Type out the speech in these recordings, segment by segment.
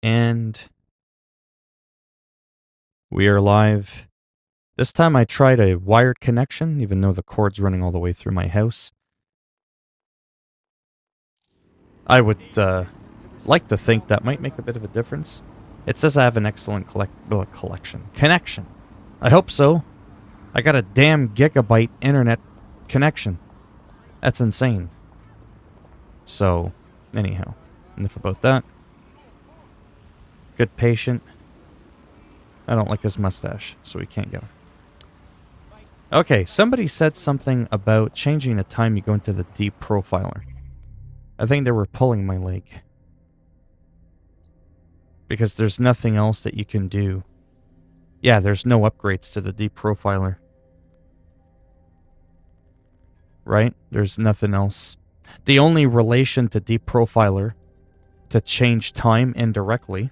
And we are live. This time I tried a wired connection, even though the cord's running all the way through my house. I would like to think that might make a bit of a difference. It says I have an excellent connection. I hope so. I got a damn gigabyte internet connection. That's insane. So, anyhow, enough about that. Good patient. I don't like his mustache, so we can't get him. Okay, somebody said something about changing the time you go into the deep profiler. I think they were pulling my leg. Because there's nothing else that you can do. Yeah, there's no upgrades to the deep profiler. Right? There's nothing else. The only relation to deep profiler to change time indirectly.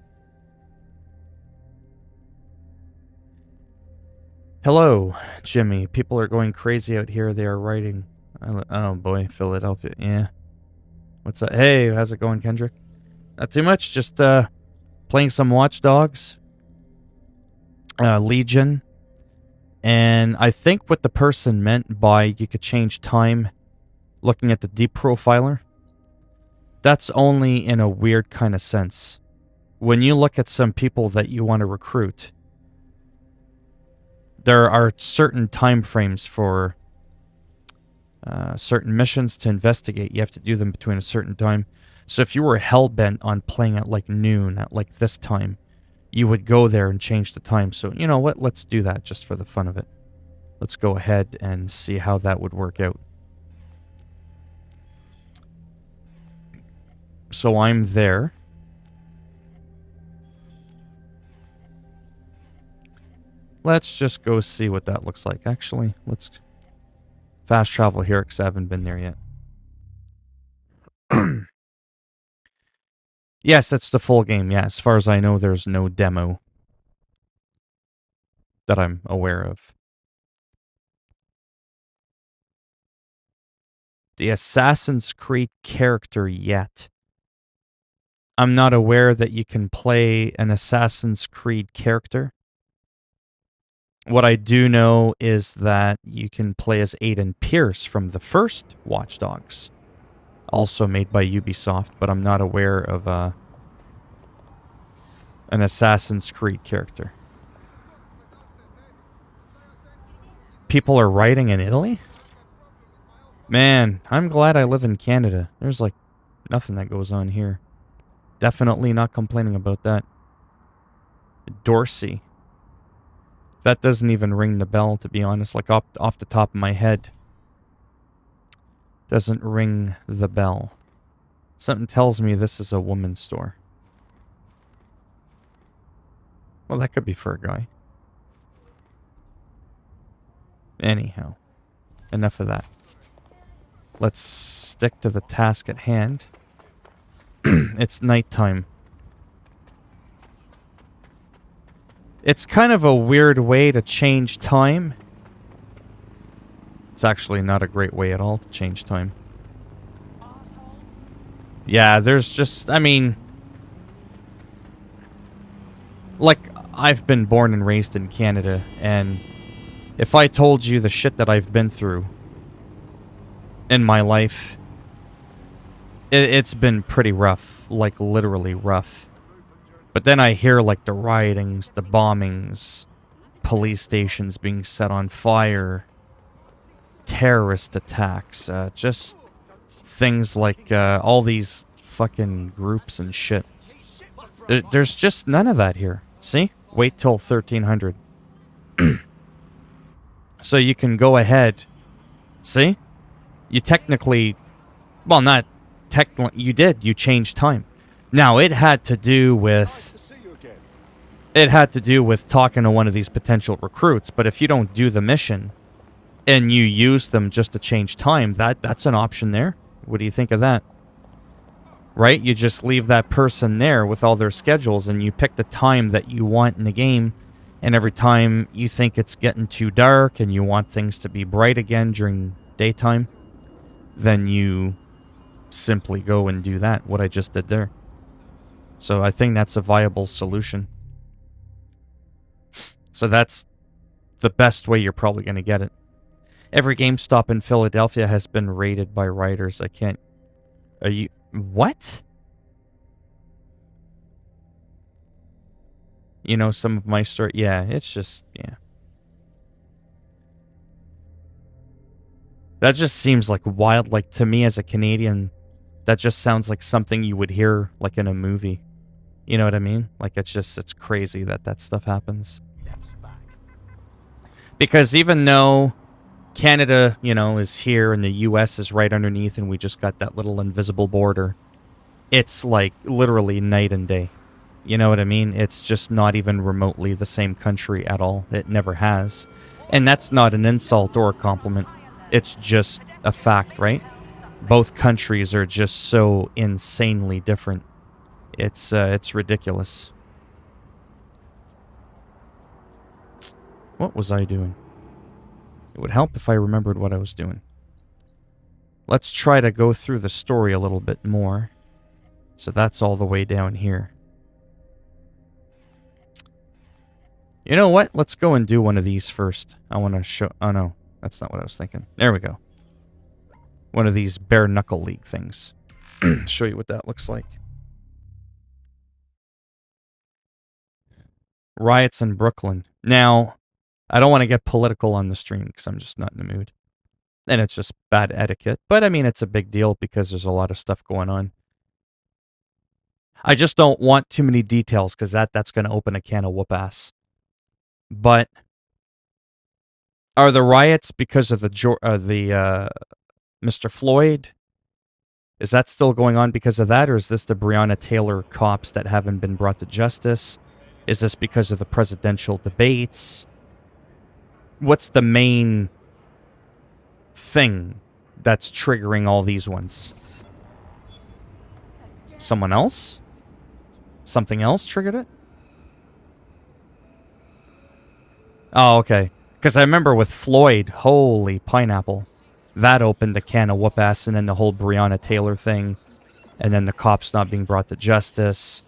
Hello, Jimmy. People are going crazy out here. They are writing. Oh boy, Philadelphia. Yeah. What's up? Hey, how's it going, Kendrick? Not too much. Just playing some Watch Dogs. Legion. And I think what the person meant by you could change time looking at the deep profiler, that's only in a weird kind of sense. When you look at some people that you want to recruit, there are certain time frames for certain missions to investigate. You have to do them between a certain time. So if you were hell-bent on playing at like noon, at like this time, you would go there and change the time. So you know what? Let's do that just for the fun of it. Let's go ahead and see how that would work out. So I'm there. Let's just go see what that looks like. Actually, let's fast travel here because I haven't been there yet. Yes, it's the full game. Yeah, as far as I know, there's no demo that I'm aware of. The Assassin's Creed character yet. I'm not aware that you can play an Assassin's Creed character. What I do know is that you can play as Aiden Pierce from the first Watch Dogs, also made by Ubisoft, but I'm not aware of an Assassin's Creed character. People are writing in Italy? Man, I'm glad I live in Canada. There's like nothing that goes on here. Definitely not complaining about that. Dorsey. That doesn't even ring the bell, to be honest. Like off the top of my head. Doesn't ring the bell. Something tells me this is a woman's store. Well, that could be for a guy. Anyhow. Enough of that. Let's stick to the task at hand. It's nighttime. It's kind of a weird way to change time. It's actually not a great way at all to change time. Yeah, there's just, I mean, like, I've been born and raised in Canada, and if I told you the shit that I've been through in my life, it's been pretty rough, like literally rough. But then I hear like the riotings, the bombings, police stations being set on fire, terrorist attacks, just things like all these fucking groups and shit. There's just none of that here. See? Wait till 1300. So you can go ahead. See? You technically... Well, not technically... You did. You changed time. Now, it had to do with... It had to do with talking to one of these potential recruits. But if you don't do the mission and you use them just to change time, that's an option there. What do you think of that? Right? You just leave that person there with all their schedules and you pick the time that you want in the game. And every time you think it's getting too dark and you want things to be bright again during daytime, then you simply go and do that, what I just did there. So I think that's a viable solution. So that's the best way you're probably going to get it. Every GameStop in Philadelphia has been raided by rioters. I can't... Are you... What? You know some of my story? Yeah, it's just... Yeah. That just seems like wild. Like, to me as a Canadian, that just sounds like something you would hear, like, in a movie. You know what I mean? Like, it's crazy that that stuff happens. Because even though Canada, you know, is here and the US is right underneath and we just got that little invisible border, it's like literally night and day. You know what I mean? It's just not even remotely the same country at all. It never has. And that's not an insult or a compliment. It's just a fact, right? Both countries are just so insanely different. It's ridiculous. What was I doing? It would help if I remembered what I was doing. Let's try to go through the story a little bit more. So that's all the way down here. You know what? Let's go and do one of these first. I want to show... Oh, no. That's not what I was thinking. There we go. One of these bare knuckle league things. Show you what that looks like. Riots in Brooklyn. Now, I don't want to get political on the stream because I'm just not in the mood. And it's just bad etiquette. But, I mean, it's a big deal because there's a lot of stuff going on. I just don't want too many details because that's going to open a can of whoop-ass. But are the riots because of the Mr. Floyd? Is that still going on because of that? Or is this the Breonna Taylor cops that haven't been brought to justice? Is this because of the presidential debates? What's the main thing that's triggering all these ones? Someone else? Something else triggered it? Oh, okay. Because I remember with Floyd, holy pineapple, that opened the can of whoop-ass, and then the whole Breonna Taylor thing, and then the cops not being brought to justice.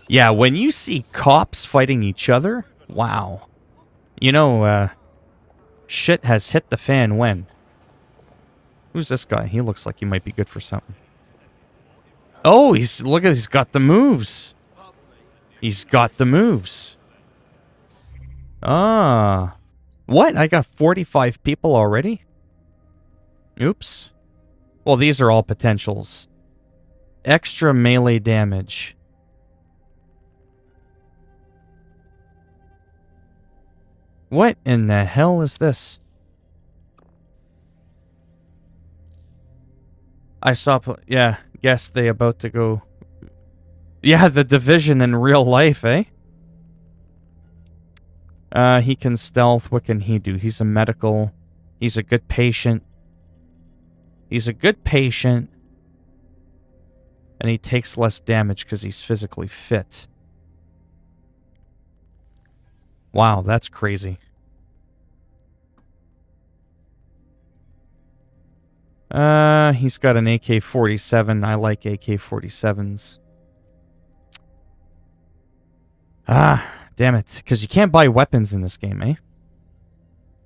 Yeah, when you see cops fighting each other, wow. You know, shit has hit the fan when? Who's this guy? He looks like he might be good for something. Oh, he's got the moves. He's got the moves. Ah. What? I got 45 people already? Oops. Well, these are all potentials. Extra melee damage. What in the hell is this? I saw... Yeah, guess they about to go... Yeah, the Division in real life, eh? He can stealth. What can he do? He's a medical. He's a good patient. He's a good patient. And he takes less damage because he's physically fit. Wow, that's crazy. He's got an AK-47. I like AK-47s. Ah, damn it. Because you can't buy weapons in this game, eh?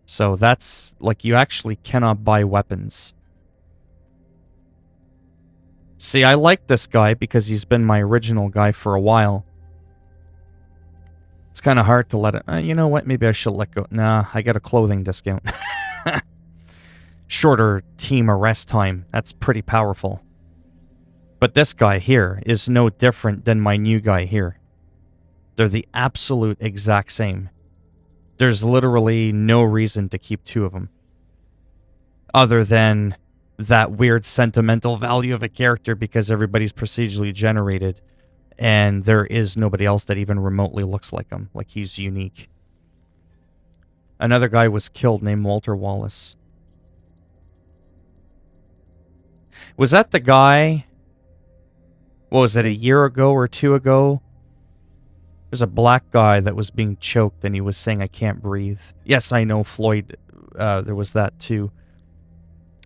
So that's, like, you actually cannot buy weapons. See, I like this guy because he's been my original guy for a while. It's kind of hard to let it... you know what? Maybe I should let go. Nah, I got a clothing discount. Shorter team arrest time. That's pretty powerful. But this guy here is no different than my new guy here. They're the absolute exact same. There's literally no reason to keep two of them. Other than that weird sentimental value of a character because everybody's procedurally generated. And there is nobody else that even remotely looks like him. Like he's unique. Another guy was killed named Walter Wallace. Was that the guy... What was it, a year ago or two ago? There's a black guy that was being choked and he was saying, I can't breathe. Yes, I know Floyd, there was that too.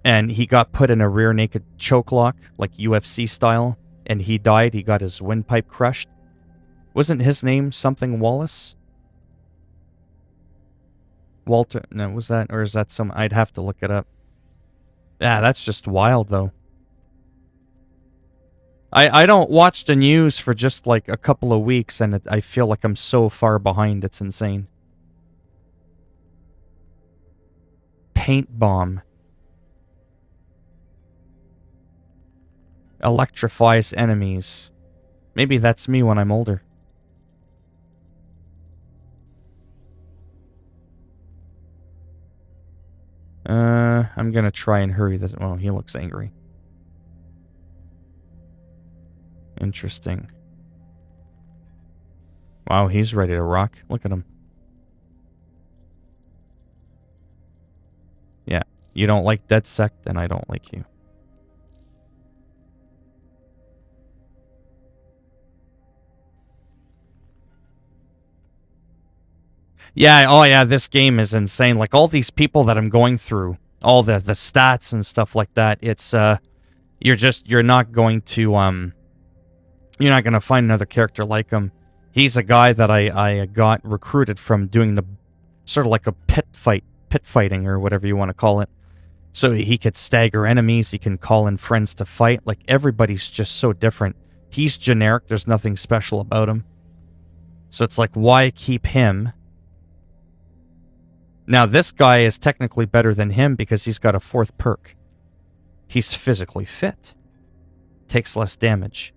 And he got put in a rear naked choke lock, like UFC style, and he died. He got his windpipe crushed. Wasn't his name something Wallace? Walter? No, was that, or is that some? I'd have to look it up. Yeah, that's just wild, though. I don't watch the news for just like a couple of weeks, and I feel like I'm so far behind. It's insane. Paint bomb. Electrifies enemies. Maybe that's me when I'm older. I'm gonna try and hurry this. Oh, he looks angry. Interesting. Wow, he's ready to rock. Look at him. Yeah, you don't like DedSec, then I don't like you. Yeah, oh yeah, this game is insane. Like, all these people that I'm going through, all the stats and stuff like that, it's, you're not going to, you're not going to find another character like him. He's a guy that I got recruited from doing the, sort of like a pit fighting, or whatever you want to call it. So he could stagger enemies, he can call in friends to fight. Like, everybody's just so different. He's generic, there's nothing special about him. So it's like, why keep him? Now, this guy is technically better than him because he's got a fourth perk. He's physically fit. Takes less damage.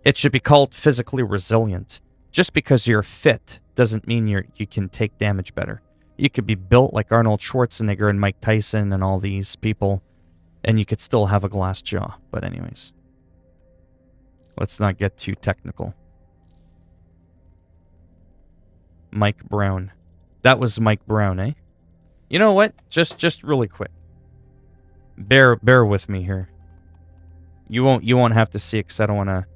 It should be called physically resilient. Just because you're fit doesn't mean you can take damage better. You could be built like Arnold Schwarzenegger and Mike Tyson and all these people, and you could still have a glass jaw. But anyways, let's not get too technical. Mike Brown. That was Mike Brown, eh? You know what? Just really quick. Bear with me here. You won't have to see it because I don't want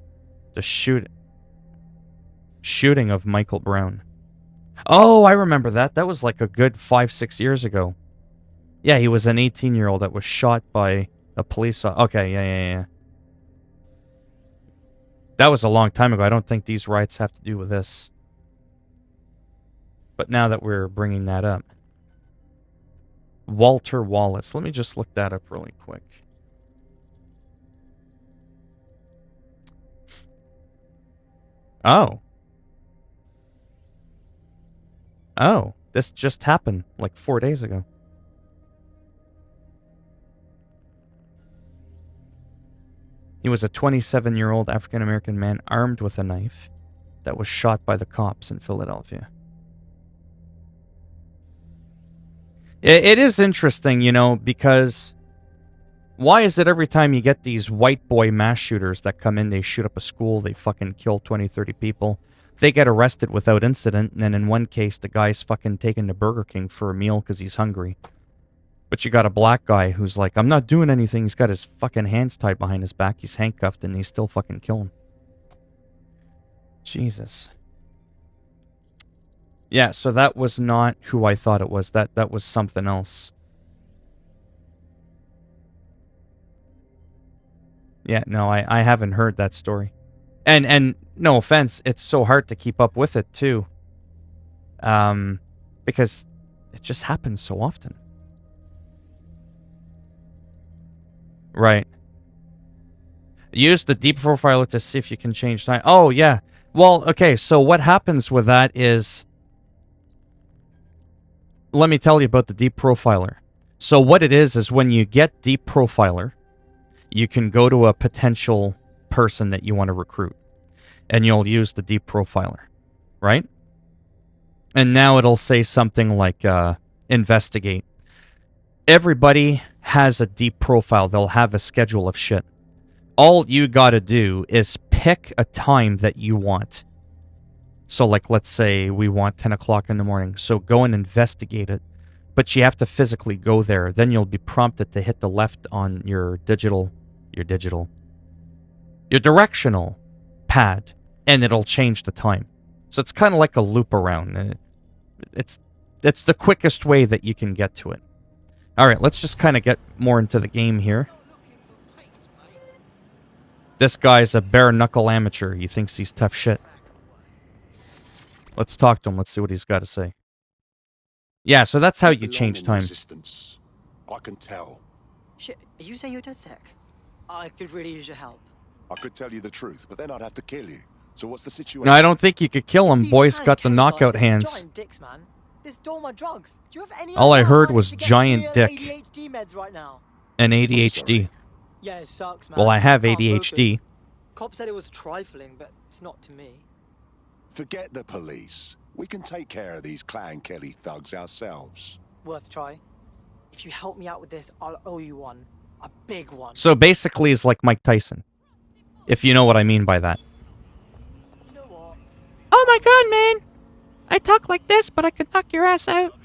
to shoot. Shooting of Michael Brown. Oh, I remember that. That was like a good 5-6 years ago. Yeah, he was an 18-year-old that was shot by a police officer. Okay, yeah. That was a long time ago. I don't think these riots have to do with this. But now that we're bringing that up. Walter Wallace. Let me just look that up really quick. Oh. Oh, this just happened like 4 days ago. He was a 27-year-old African-American man armed with a knife that was shot by the cops in Philadelphia. It is interesting, you know, because why is it every time you get these white boy mass shooters that come in, they shoot up a school, they fucking kill 20, 30 people, they get arrested without incident, and then in one case, the guy's fucking taken to Burger King for a meal because he's hungry. But you got a black guy who's like, I'm not doing anything, he's got his fucking hands tied behind his back, he's handcuffed, and they still fucking kill him. Jesus. Yeah, so that was not who I thought it was. That was something else. Yeah, no, I haven't heard that story. And no offense, it's so hard to keep up with it too. Because it just happens so often. Right. Use the deep profiler to see if you can change time. Oh, yeah. Well, okay, so what happens with that is... Let me tell you about the deep profiler. So what it is when you get deep profiler, you can go to a potential person that you want to recruit, and you'll use the deep profiler, right? And now it'll say something like investigate. Everybody has a deep profile. They'll have a schedule of shit. All you gotta do is pick a time that you want. So, like, let's say we want 10 o'clock in the morning. So go and investigate it. But you have to physically go there. Then you'll be prompted to hit the left on your directional pad. And it'll change the time. So it's kind of like a loop around. It's the quickest way that you can get to it. Alright, let's just kind of get more into the game here. This guy's a bare-knuckle amateur. He thinks he's tough shit. Let's talk to him. Let's see what he's got to say. Yeah, so that's how you change time. Resistance. I can tell. Shit, are you saying you're dead sick? I could really use your help. I could tell you the truth, but then I'd have to kill you. So what's the situation? No, I don't think you could kill him. Boy's got the knockout hands. Giant dicks, man. This stole my drugs. Do you have any All I idea heard how was to get giant dick. ADHD meds right now? And ADHD. Yeah, it sucks, man. Well, I have Can't ADHD. focus. Cop said it was trifling, but it's not to me. Forget the police. We can take care of these Clan Kelly thugs ourselves. Worth a try. If you help me out with this, I'll owe you one. A big one. So basically, it's like Mike Tyson. If you know what I mean by that. You know what? Oh my god, man! I talk like this, but I could knock your ass out.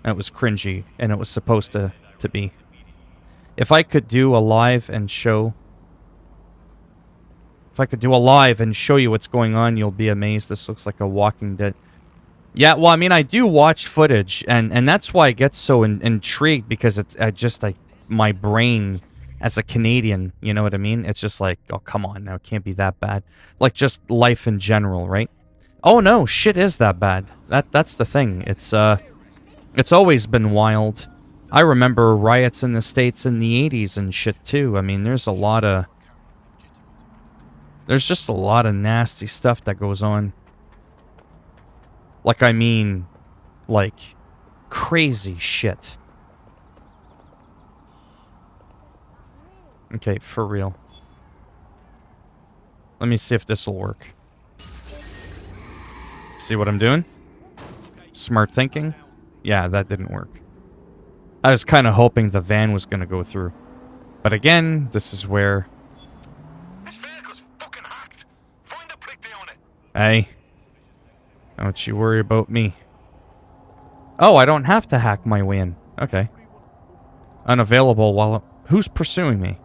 That was cringy, and it was supposed to be. If I could do a live and show... If I could do a live and show you what's going on, you'll be amazed. This looks like a Walking Dead. Yeah, well, I mean, I do watch footage, and that's why I get so intrigued, because it's my brain, as a Canadian, you know what I mean? It's just like, oh, come on now, it can't be that bad. Like, just life in general, right? Oh, no, shit is that bad. That's the thing. It's always been wild. I remember riots in the States in the 80s and shit, too. I mean, there's just a lot of nasty stuff that goes on. Like, I mean, like, crazy shit. Okay, for real. Let me see if this will work. See what I'm doing? Smart thinking? Yeah, that didn't work. I was kind of hoping the van was going to go through. But again, this is where... This vehicle's fucking hacked. Find a prick on it. Hey. Don't you worry about me. Oh, I don't have to hack my way in. Okay. Unavailable while... Who's pursuing me?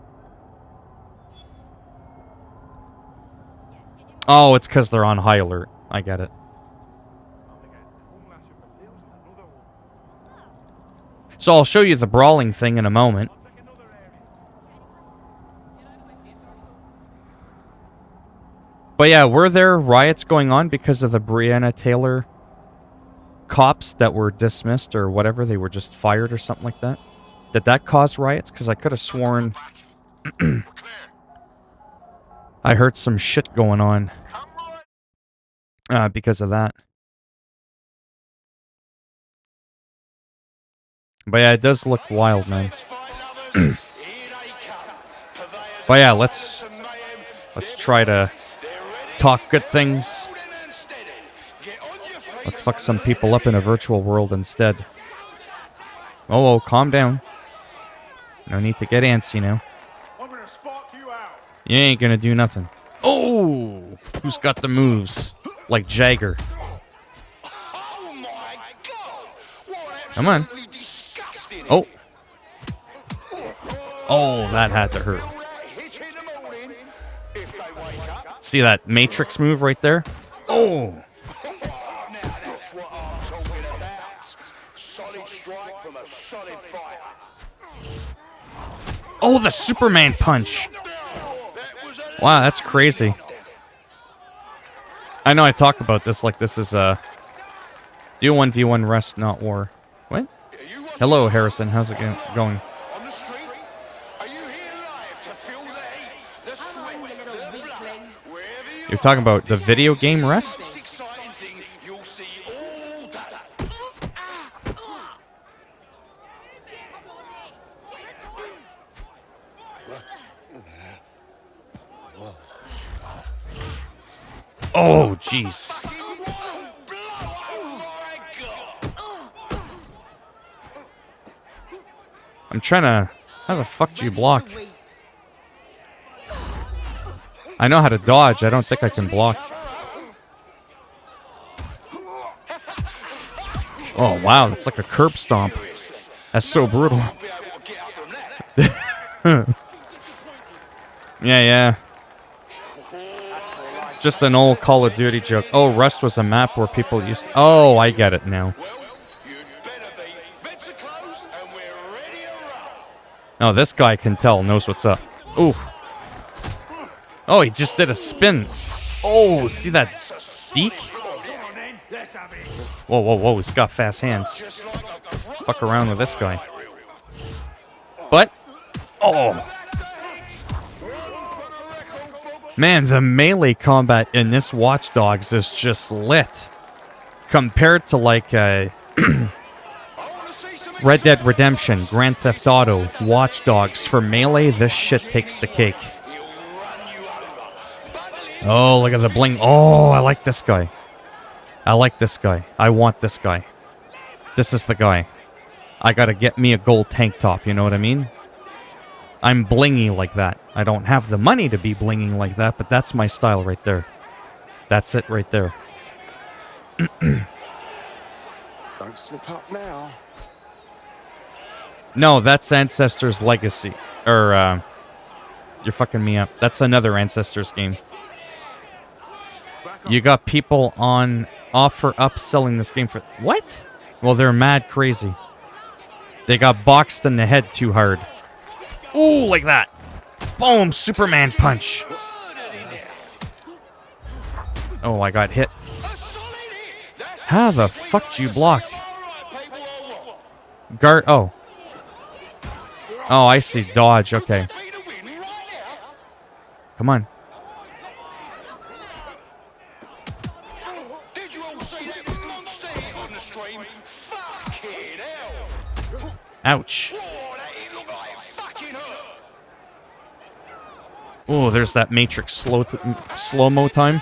Oh, it's because they're on high alert. I get it. So I'll show you the brawling thing in a moment. But yeah, were there riots going on because of the Breonna Taylor cops that were dismissed or whatever? They were just fired or something like that? Did that cause riots? Because I could have sworn I heard some shit going on because of that. But yeah, it does look wild, man. But yeah, let's try to talk good things. Let's fuck some people up in a virtual world instead. Oh, calm down. No need to get antsy now. You ain't gonna do nothing. Oh! Who's got the moves? Like Jagger. Come on. Oh. Oh, that had to hurt. See that Matrix move right there? Oh! Oh, the Superman punch! Wow, that's crazy. I know I talk about this like this is do 1v1 rest, not war. What? Hello, Harrison. How's it going? You're talking about the video game rest? Oh, jeez. I'm trying to... How the fuck do you block? I know how to dodge. I don't think I can block. Oh, wow. That's like a curb stomp. That's so brutal. Yeah. Just an old Call of Duty joke. Oh, Rust was a map where people used... Oh, I get it now. Oh, this guy can tell, knows what's up. Ooh. Oh, he just did a spin. Oh, see that deke? Whoa, whoa, whoa, he's got fast hands. Fuck around with this guy. But, oh. Man, the melee combat in this Watch Dogs is just lit. Compared to like Red Dead Redemption, Grand Theft Auto, Watch Dogs, for melee, this shit takes the cake. Oh, look at the bling. Oh, I like this guy. I like this guy. I want this guy. This is the guy. I gotta get me a gold tank top, you know what I mean? I'm blingy like that. I don't have the money to be blinging like that, but that's my style right there. That's it right there. Don't slip up now. No, that's Ancestors Legacy. Or, you're fucking me up. That's another Ancestors game. You got people on offer upselling this game for... What? Well, they're mad crazy. They got boxed in the head too hard. Ooh, like that. Boom, Superman punch. Oh, I got hit. How the fuck did you block? Guard, oh. Oh, I see. Dodge, okay. Come on. Ouch. Oh, there's that Matrix slow-mo time.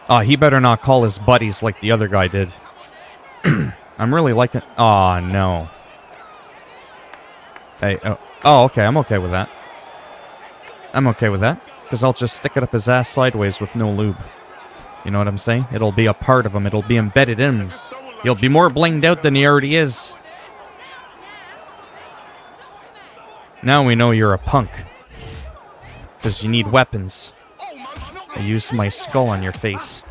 Oh, he better not call his buddies like the other guy did. I'm really liking... Oh, no. Hey, oh, okay, I'm okay with that. I'm okay with that. Because I'll just stick it up his ass sideways with no lube. You know what I'm saying? It'll be a part of him. It'll be embedded in him. He'll be more blinged out than he already is. Now we know you're a punk. Because you need weapons. I used my skull on your face.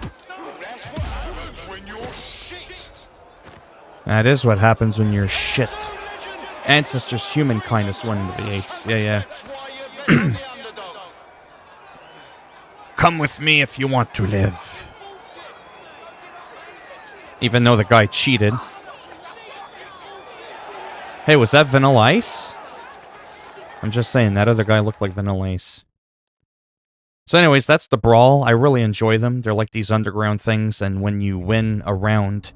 That is what happens when you're shit. Ancestors humankind is one of the apes. Yeah, yeah. Come with me if you want to live. Even though the guy cheated. Hey, was that Vanilla Ice? I'm just saying, that other guy looked like Vanilla Ice. So anyways, that's the Brawl. I really enjoy them. They're like these underground things, and when you win a round,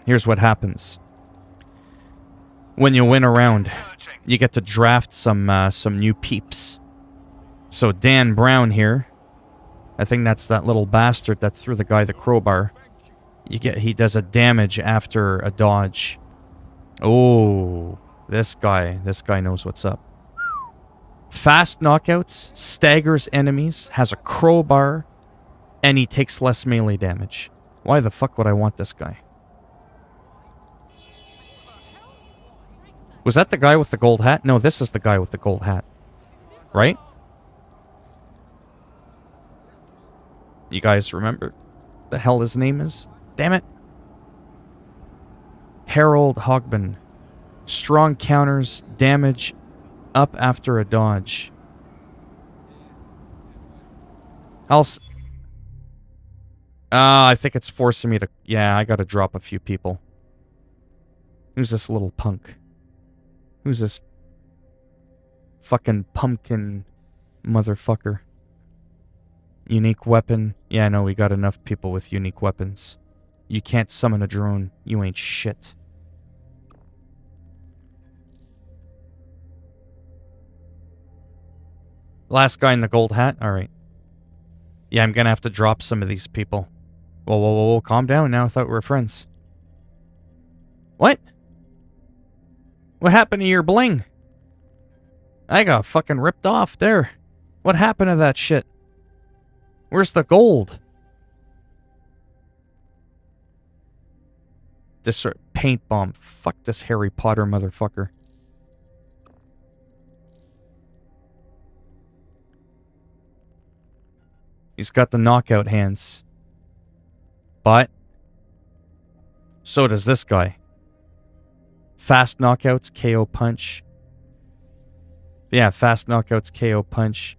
here's what happens. When you win a round, you get to draft some new peeps. So Dan Brown here, I think that's that little bastard that threw the guy the crowbar. He does a damage after a dodge. Oh, this guy knows what's up. Fast knockouts, staggers enemies, has a crowbar, and he takes less melee damage. Why the fuck would I want this guy? Was that the guy with the gold hat? No, this is the guy with the gold hat. Right? You guys remember the hell his name is? Damn it. Harold Hogben. Strong counters, damage up after a dodge. I think it's forcing me to... Yeah, I gotta drop a few people. Who's this little punk? Who's this fucking pumpkin motherfucker? Unique weapon. Yeah, I know, we got enough people with unique weapons. You can't summon a drone. You ain't shit. Last guy in the gold hat? Alright. Yeah, I'm gonna have to drop some of these people. Whoa, whoa, whoa, whoa, calm down now. I thought we were friends. What? What happened to your bling? I got fucking ripped off there. What happened to that shit? Where's the gold? This paint bomb. Fuck this Harry Potter motherfucker. He's got the knockout hands. But So does this guy. Fast knockouts, KO punch. Yeah, fast knockouts, KO punch.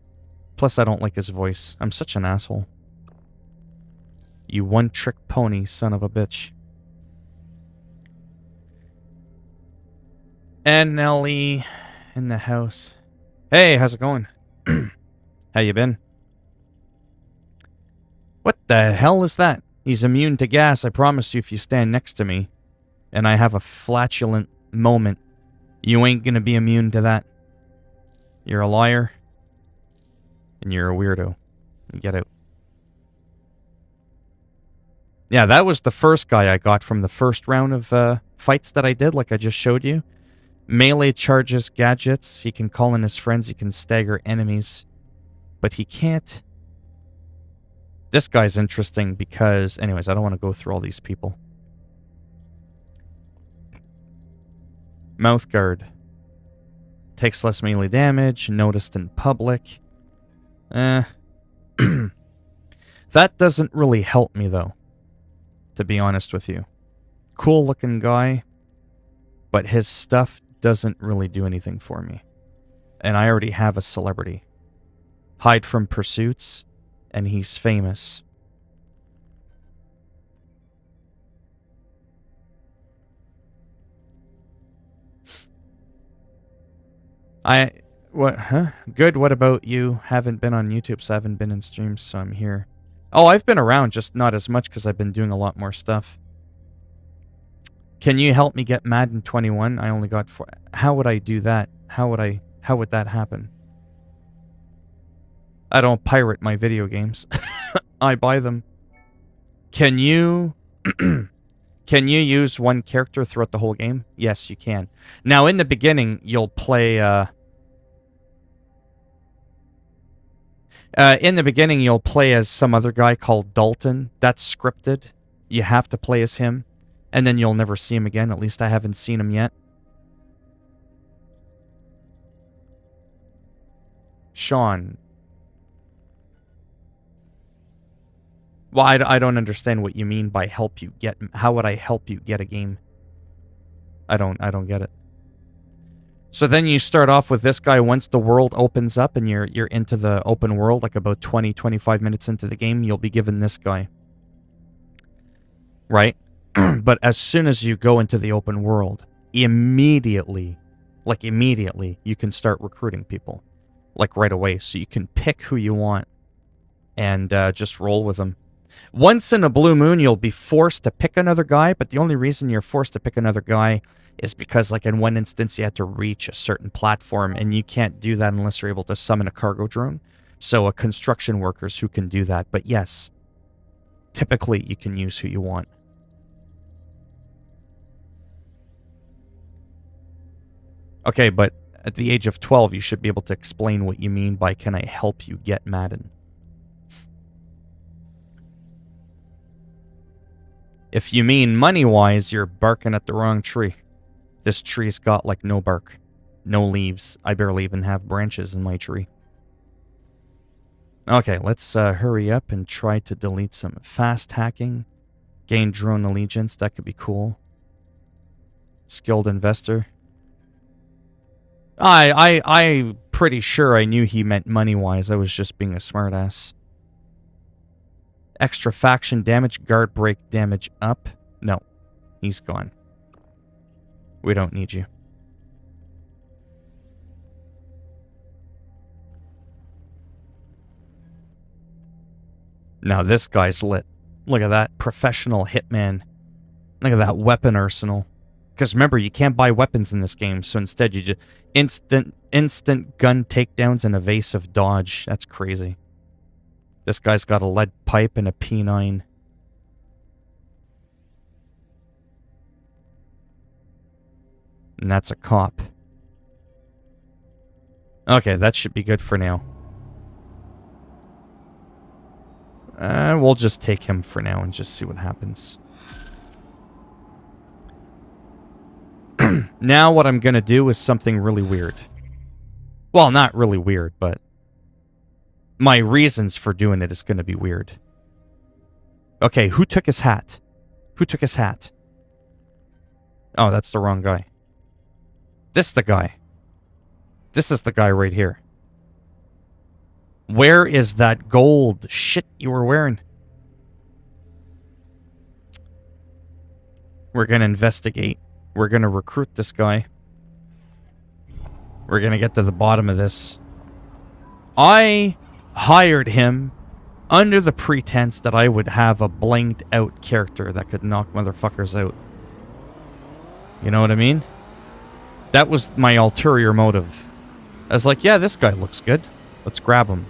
Plus, I don't like his voice. I'm such an asshole. You one-trick pony, son of a bitch. And Nelly in the house. Hey, how's it going? How you been? What the hell is that? He's immune to gas, I promise you, if you stand next to me and I have a flatulent moment, you ain't gonna be immune to that. You're a liar. And you're a weirdo. Get out. Yeah, that was the first guy I got from the first round of fights that I did, like I just showed you. Melee charges gadgets. He can call in his friends. He can stagger enemies. But he can't... This guy's interesting because... Anyways, I don't want to go through all these people. Mouth guard. Takes less melee damage. Noticed in public. That doesn't really help me, though. To be honest with you. Cool looking guy. But his stuff doesn't really do anything for me. And I already have a celebrity. Hide from pursuits. And he's famous. What, huh? Good, what about you? Haven't been on YouTube, so I haven't been in streams, so I'm here. Oh, I've been around, just not as much because I've been doing a lot more stuff. Can you help me get Madden 21? I only got 4. How would I do that? How would that happen? I don't pirate my video games. I buy them. Can you... Can you use one character throughout the whole game? Yes, you can. Now, in the beginning, you'll play... in the beginning, you'll play as some other guy called Dalton. That's scripted. You have to play as him. And then you'll never see him again. At least I haven't seen him yet. Sean. Well, I don't understand what you mean by help you get... How would I help you get a game? I don't get it. So then you start off with this guy once the world opens up and you're into the open world, like about 20-25 minutes into the game, you'll be given this guy. Right? But as soon as you go into the open world, immediately, you can start recruiting people. Like right away. So you can pick who you want and just roll with them. Once in a blue moon, you'll be forced to pick another guy, but the only reason you're forced to pick another guy is because, like, in one instance, you had to reach a certain platform, and you can't do that unless you're able to summon a cargo drone. So, construction workers who can do that. But yes, typically, you can use who you want. Okay, but at the age of 12, you should be able to explain what you mean by, can I help you get Madden? If you mean money-wise, you're barking at the wrong tree. This tree's got, like, no bark. No leaves. I barely even have branches in my tree. Okay, let's hurry up and try to delete some fast hacking. Gain drone allegiance. That could be cool. Skilled investor. I'm pretty sure I knew he meant money-wise. I was just being a smartass. Extra faction damage, guard break damage up. No, he's gone. We don't need you. Now this guy's lit. Look at that. Professional hitman. Look at that weapon arsenal. Because remember, you can't buy weapons in this game, so instead you just... Instant gun takedowns and evasive dodge. That's crazy. This guy's got a lead pipe and a P9. And that's a cop. Okay, that should be good for now. We'll just take him for now and just see what happens. Now what I'm going to do is something really weird. Well, not really weird, but... my reasons for doing it is going to be weird. Okay, who took his hat? Who took his hat? Oh, that's the wrong guy. This the guy. This is the guy right here. Where is that gold shit you were wearing? We're gonna investigate. We're gonna recruit this guy. We're gonna get to the bottom of this. I hired him under the pretense that I would have a blinged out character that could knock motherfuckers out. You know what I mean? That was my ulterior motive. I was like, yeah, this guy looks good. Let's grab him.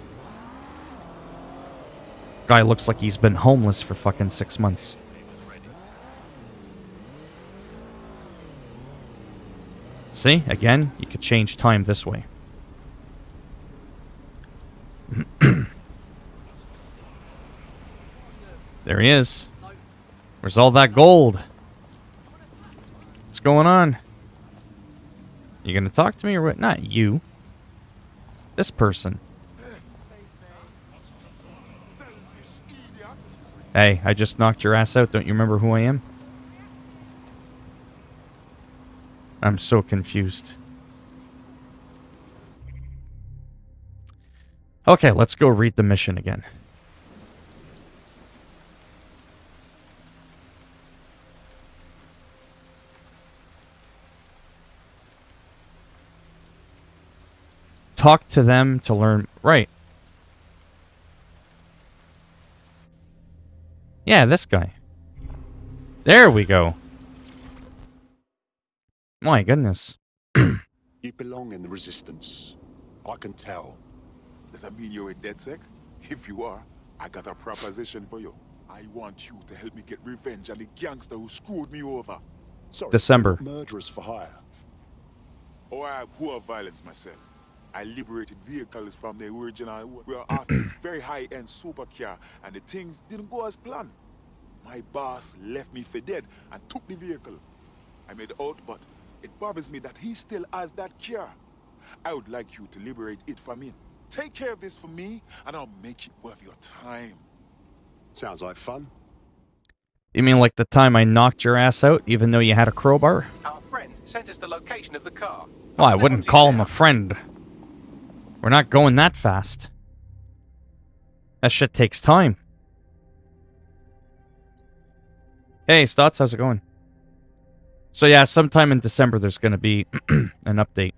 Guy looks like he's been homeless for fucking 6 months. See? Again, you could change time this way. There he is. Where's all that gold? What's going on? You gonna talk to me or what? Not you. This person. Hey, I just knocked your ass out. Don't you remember who I am? I'm so confused. Okay, let's go read the mission again. Talk to them to learn... Right. Yeah, this guy. There we go. My goodness. You belong in the Resistance. I can tell. Does that mean you're a DedSec? If you are, I got a proposition for you. I want you to help me get revenge on the gangster who screwed me over. Sorry, December. we're not murderers for hire. Oh, I abhor violence myself. I liberated vehicles from the original. We are after this very high-end supercar, and the things didn't go as planned. My boss left me for dead and took the vehicle. I made out, but it bothers me that he still has that car. I would like you to liberate it for me. Take care of this for me, and I'll make it worth your time. Sounds like fun. You mean like the time I knocked your ass out, even though you had a crowbar? Our friend sent us the location of the car. Well, I wouldn't call him a friend. We're not going that fast. That shit takes time. Hey, Stotts, how's it going? So yeah, sometime in December there's going to be an update.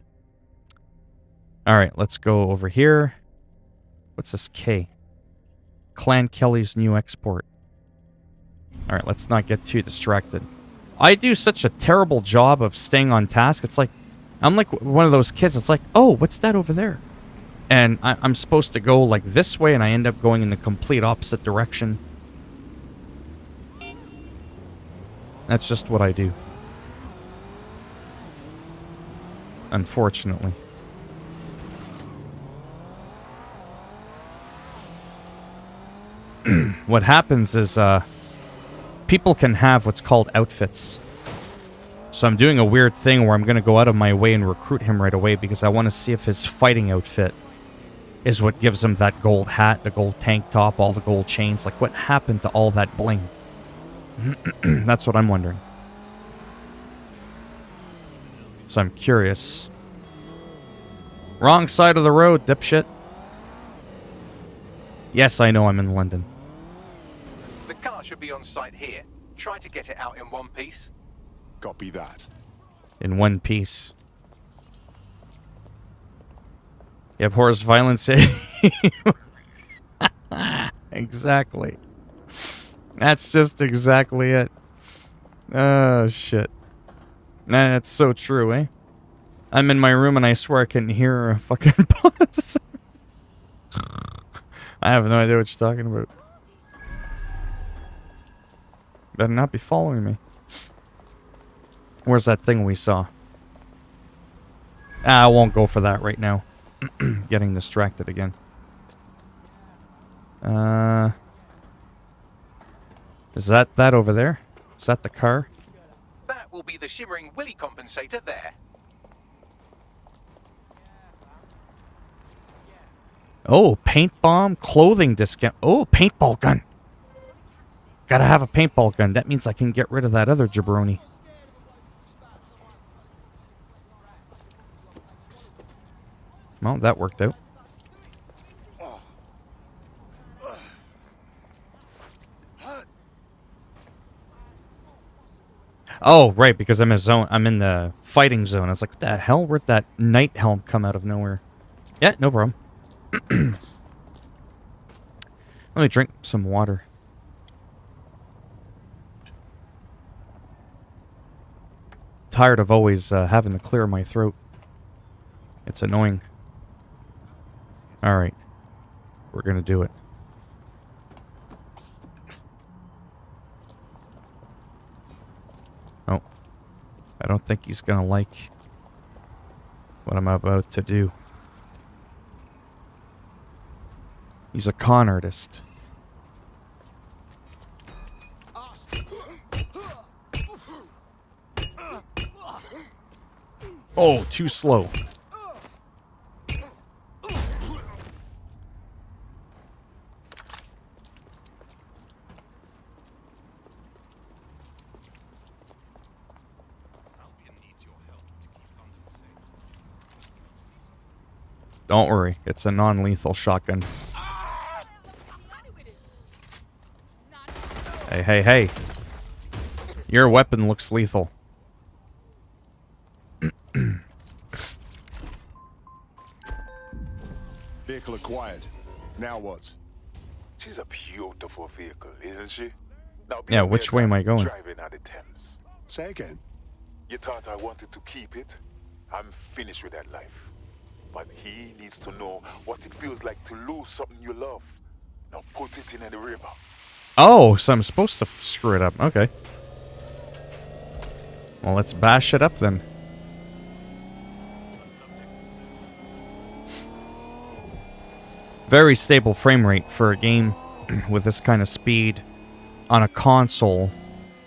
Alright, let's go over here. What's this K? Clan Kelly's new export. Alright, let's not get too distracted. I do such a terrible job of staying on task. It's like, I'm like one of those kids. It's like, oh, what's that over there? And I'm supposed to go like this way, and I end up going in the complete opposite direction. That's just what I do. Unfortunately. What happens is, people can have what's called outfits. So I'm doing a weird thing where I'm going to go out of my way and recruit him right away because I want to see if his fighting outfit is what gives him that gold hat, the gold tank top, all the gold chains. Like, what happened to all that bling? That's what I'm wondering. So I'm curious. Wrong side of the road, dipshit. Yes, I know I'm in London. The car should be on site here. Try to get it out in one piece. Copy that. In one piece. Yep, horse violence. Exactly. That's just exactly it. Oh, shit. That's so true, eh? I'm in my room and I swear I can hear a fucking bus. I have no idea what you're talking about. Better not be following me. Where's that thing we saw? I won't go for that right now. Getting distracted again. Is that over there? Is that the car? That will be the shimmering willy compensator there. Oh, paint bomb, clothing discount. Oh, paintball gun. Gotta have a paintball gun. That means I can get rid of that other jabroni. Well, that worked out. Oh, right, because I'm in the fighting zone. I was like, what the hell? Where'd that night helm come out of nowhere? Yeah, no problem. Let me drink some water. Tired of always having to clear my throat. It's annoying. Alright. We're gonna do it. Oh. I don't think he's gonna like what I'm about to do. He's a con artist. Oh, too slow. Don't worry, it's a non-lethal shotgun. Hey, hey, hey. Your weapon looks lethal. Vehicle acquired. Now what? She's a beautiful vehicle, isn't she? Now, Yeah, which way am I going? Driving out the Thames. Say again. You thought I wanted to keep it? I'm finished with that life. But he needs to know what it feels like to lose something you love. Now put it in the river. Oh, so I'm supposed to screw it up. Okay. Well, let's bash it up then. Very stable frame rate for a game with this kind of speed on a console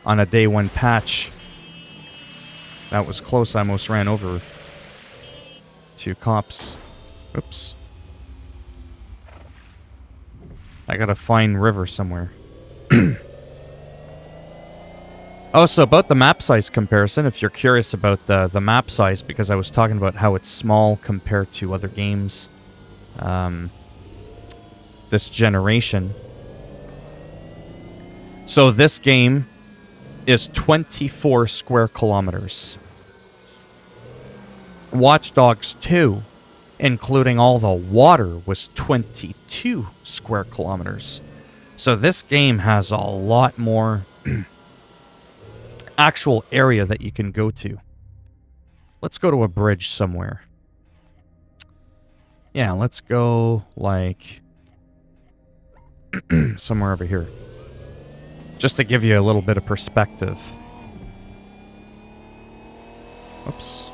on a day one patch. That was close. I almost ran over 2 cops. Oops. I gotta find river somewhere. Oh, so about the map size comparison, if you're curious about the map size, because I was talking about how it's small compared to other games this generation. So this game is 24 square kilometers. Watch Dogs 2, including all the water, was 22 square kilometers. So this game has a lot more actual area that you can go to. Let's go to a bridge somewhere. Yeah, let's go, like, somewhere over here. Just to give you a little bit of perspective. Oops.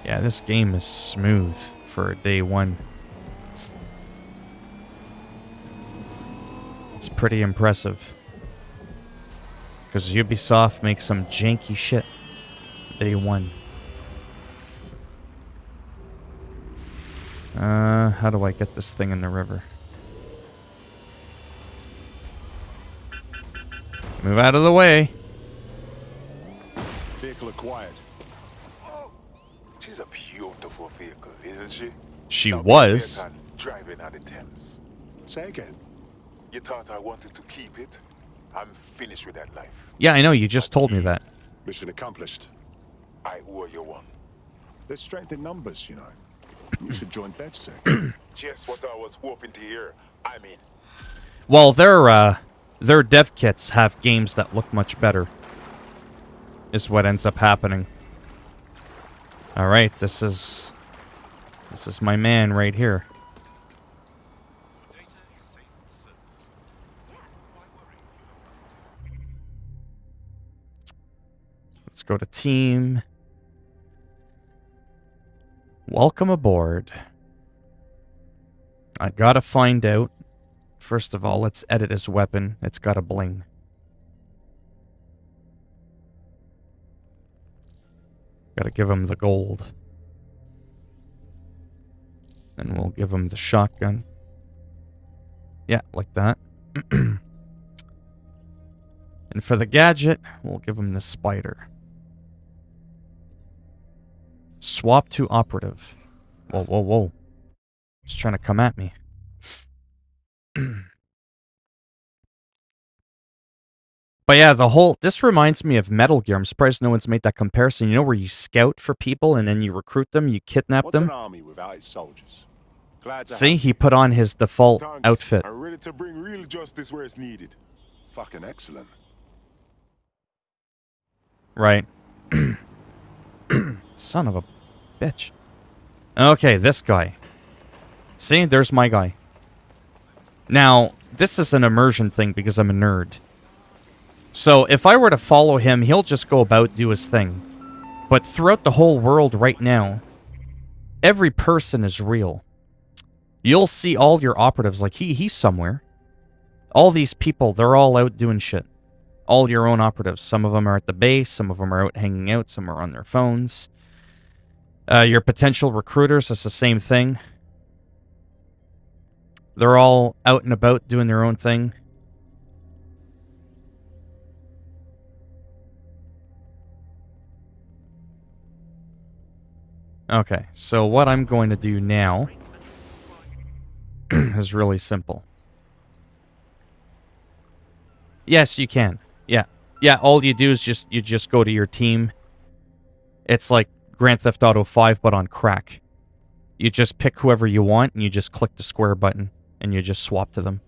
Yeah, this game is smooth for day one. It's pretty impressive. Because Ubisoft makes some janky shit day one. How do I get this thing in the river? Move out of the way. Vehicle acquired. She's a beautiful vehicle, isn't she? She Now, was. Bear driving out the Thames. Say again. You thought I wanted to keep it? I'm finished with that life. Yeah, I know. You just told me that. Mission accomplished. I owe you one. There's strength in numbers, you know. You should join BedSec. Just what I was hoping to hear. I mean, Well, their dev kits have games that look much better. Is what ends up happening. All right, this is my man right here. Let's go to team. Welcome aboard. I gotta find out. First of all, let's edit his weapon. It's got a bling. Gotta give him the gold. And we'll give him the shotgun. Yeah, like that. And for the gadget, we'll give him the spider. Swap to operative. Whoa, whoa, whoa. He's trying to come at me. But yeah, this reminds me of Metal Gear. I'm surprised no one's made that comparison. You know where you scout for people and then you recruit them, you kidnap What's them? an army without its soldiers? Glad to See, have he you. put on his default Thanks. outfit. I'm ready to bring real justice where it's needed. Fucking excellent. Right. Son of a bitch. Okay, this guy. See, there's my guy. Now, this is an immersion thing because I'm a nerd. So, if I were to follow him, he'll just go about, do his thing. But throughout the whole world right now, every person is real. You'll see all your operatives, like he's somewhere. All these people, they're all out doing shit. All your own operatives. Some of them are at the base, some of them are out hanging out, some are on their phones. Your potential recruiters, it's the same thing. They're all out and about doing their own thing. Okay, so what I'm going to do now is really simple. Yes, you can. Yeah. Yeah, all you do is you just go to your team. It's like Grand Theft Auto 5, but on crack. You just pick whoever you want, and you just click the square button, and you just swap to them.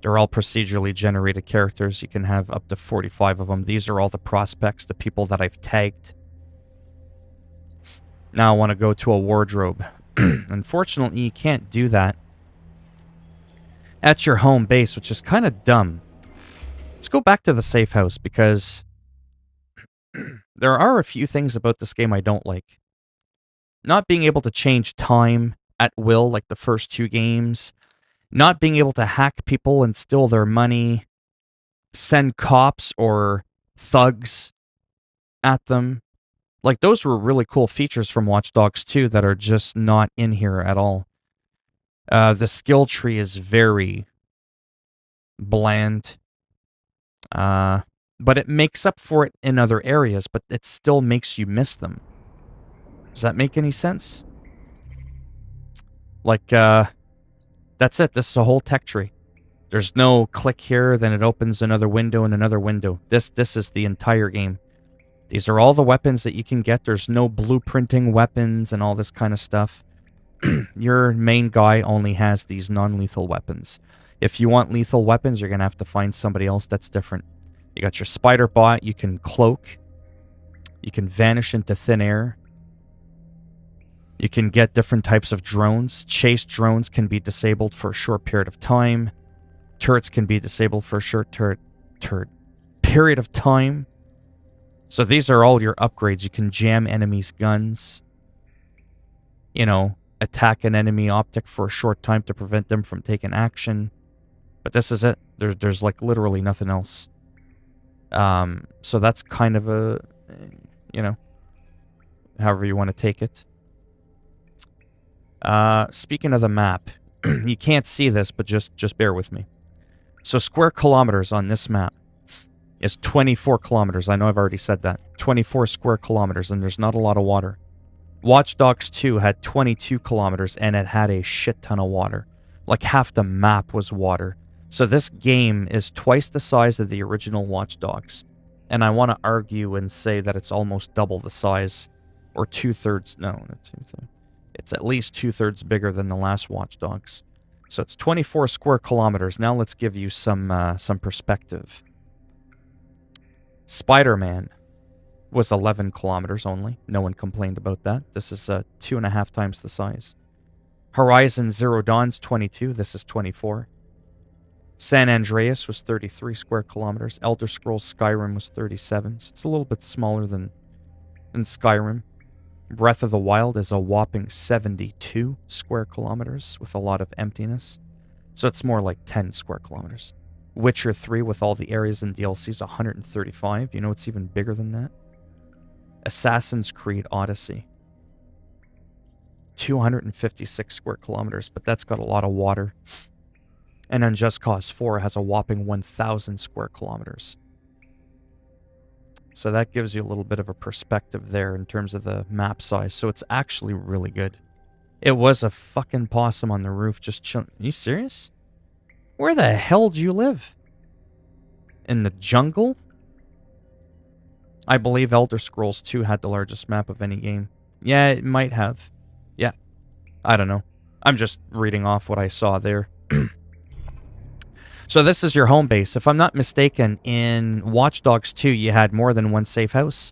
They're all procedurally generated characters. You can have up to 45 of them. These are all the prospects, the people that I've tagged. Now I want to go to a wardrobe. Unfortunately, you can't do that at your home base, which is kind of dumb. Let's go back to the safe house, because there are a few things about this game I don't like. Not being able to change time at will like the first two games. Not being able to hack people and steal their money. Send cops or thugs at them. Like, those were really cool features from Watch Dogs 2 that are just not in here at all. The skill tree is very bland. But it makes up for it in other areas, but it still makes you miss them. Does that make any sense? Like, that's it. This is a whole tech tree. There's no click here, then it opens another window and another window. This is the entire game. These are all the weapons that you can get. There's no blueprinting weapons and all this kind of stuff. Your main guy only has these non-lethal weapons. If you want lethal weapons, you're going to have to find somebody else that's different. You got your spider bot. You can cloak. You can vanish into thin air. You can get different types of drones. Chase drones can be disabled for a short period of time. Turrets can be disabled for a short period of time. So these are all your upgrades. You can jam enemies' guns. You know, attack an enemy optic for a short time to prevent them from taking action. But this is it. There's like literally nothing else. So that's kind of a, you know, however you want to take it. Speaking of the map, you can't see this, but just bear with me. So square kilometers on this map is 24 kilometers. I know I've already said that. 24 square kilometers, and there's not a lot of water. Watch Dogs 2 had 22 kilometers, and it had a shit ton of water. Like half the map was water. So this game is twice the size of the original Watch Dogs. And I want to argue and say that it's almost double the size, or two-thirds, no, it's at least two-thirds bigger than the last Watch Dogs. So it's 24 square kilometers. Now let's give you some perspective. Spider-Man was 11 kilometers only. No one complained about that. This is 2.5 times the size. Horizon Zero Dawn's 22. This is 24. San Andreas was 33 square kilometers. Elder Scrolls Skyrim was 37. So it's a little bit smaller than Skyrim. Breath of the Wild is a whopping 72 square kilometers with a lot of emptiness. So it's more like 10 square kilometers. Witcher 3 with all the areas and DLCs, 135. You know it's even bigger than that? Assassin's Creed Odyssey. 256 square kilometers, but that's got a lot of water. And then Just Cause 4 has a whopping 1,000 square kilometers. So that gives you a little bit of a perspective there in terms of the map size. So it's actually really good. It was a fucking possum on the roof just chilling. Are you serious? Where the hell do you live? In the jungle? I believe Elder Scrolls 2 had the largest map of any game. Yeah, it might have. Yeah. I don't know. I'm just reading off what I saw there. So this is your home base. If I'm not mistaken, in Watch Dogs 2, you had more than one safe house.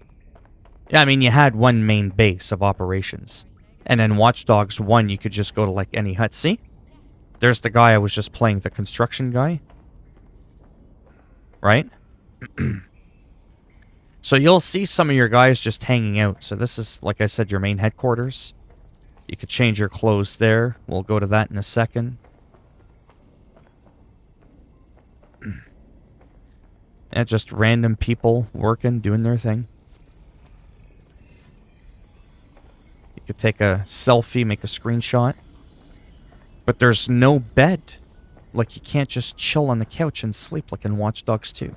Yeah, I mean, you had one main base of operations. And in Watch Dogs 1, you could just go to, like, any hut. See? There's the guy I was just playing, the construction guy. Right? So you'll see some of your guys just hanging out. So this is, like I said, your main headquarters. You could change your clothes there. We'll go to that in a second. And just random people working, doing their thing. You could take a selfie, make a screenshot. But there's no bed. Like, you can't just chill on the couch and sleep like in Watch Dogs 2.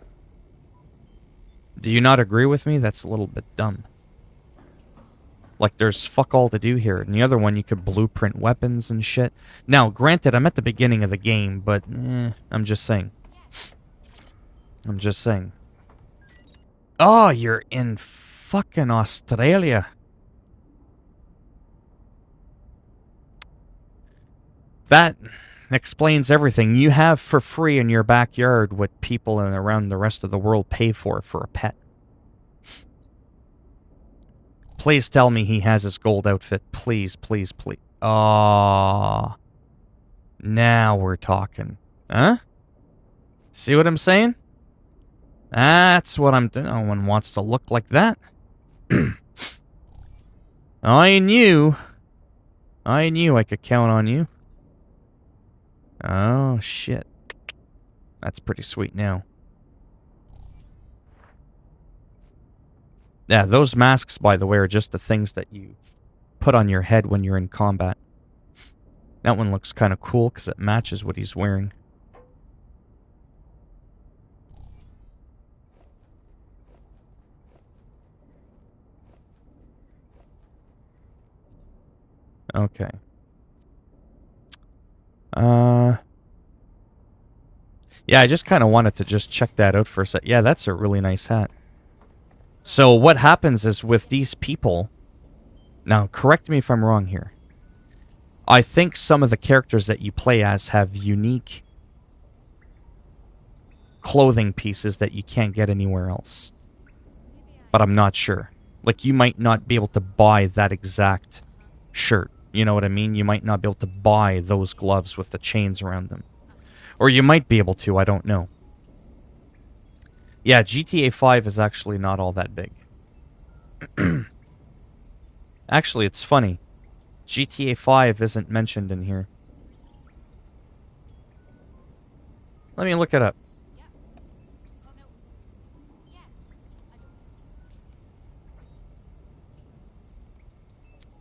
Do you not agree with me? That's a little bit dumb. Like, there's fuck all to do here. In the other one, you could blueprint weapons and shit. Now, granted, I'm at the beginning of the game, but I'm just saying. I'm just saying. Oh, you're in fucking Australia. That explains everything. You have for free in your backyard what people and around the rest of the world pay for a pet. Please tell me he has his gold outfit. Please, please, please. Oh. Now we're talking. Huh? See what I'm saying? That's what I'm doing. No one wants to look like that. I knew I could count on you. Oh, shit. That's pretty sweet now. Yeah, those masks, by the way, are just the things that you put on your head when you're in combat. That one looks kind of cool because it matches what he's wearing. Okay. Yeah, I just kind of wanted to just check that out for a sec. Yeah, that's a really nice hat. So what happens is with these people... Now, correct me if I'm wrong here. I think some of the characters that you play as have unique clothing pieces that you can't get anywhere else. But I'm not sure. Like, you might not be able to buy that exact shirt. You know what I mean? You might not be able to buy those gloves with the chains around them. Or you might be able to, I don't know. Yeah, GTA 5 is actually not all that big. Actually, it's funny. GTA 5 isn't mentioned in here. Let me look it up.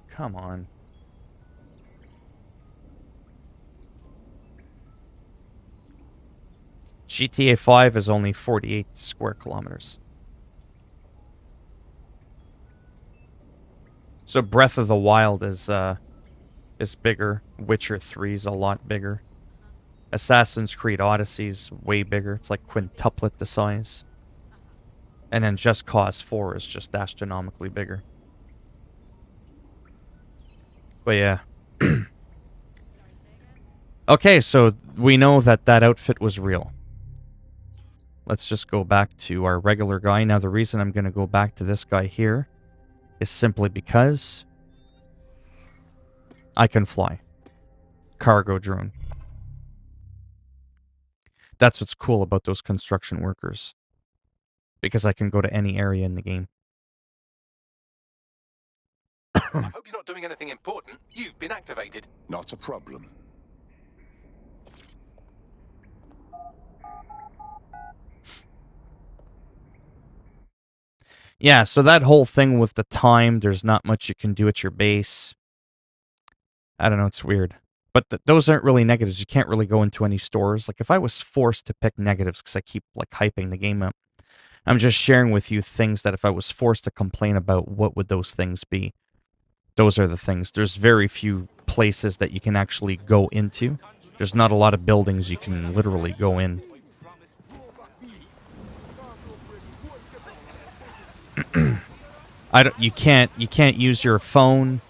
Come on. GTA 5 is only 48 square kilometers. So Breath of the Wild is bigger. Witcher 3 is a lot bigger. Assassin's Creed Odyssey's way bigger. It's like quintuplet the size. And then Just Cause 4 is just astronomically bigger. But yeah. Okay, so we know that that outfit was real. Let's just go back to our regular guy. Now, the reason I'm going to go back to this guy here is simply because I can fly. Cargo drone. That's what's cool about those construction workers. Because I can go to any area in the game. I hope you're not doing anything important. You've been activated. Not a problem. Yeah, so that whole thing with the time, there's not much you can do at your base. I don't know, it's weird. But those aren't really negatives. You can't really go into any stores. Like, if I was forced to pick negatives, because I keep, like, hyping the game up, I'm just sharing with you things that if I was forced to complain about, what would those things be? Those are the things. There's very few places that you can actually go into. There's not a lot of buildings you can literally go in. You can't use your phone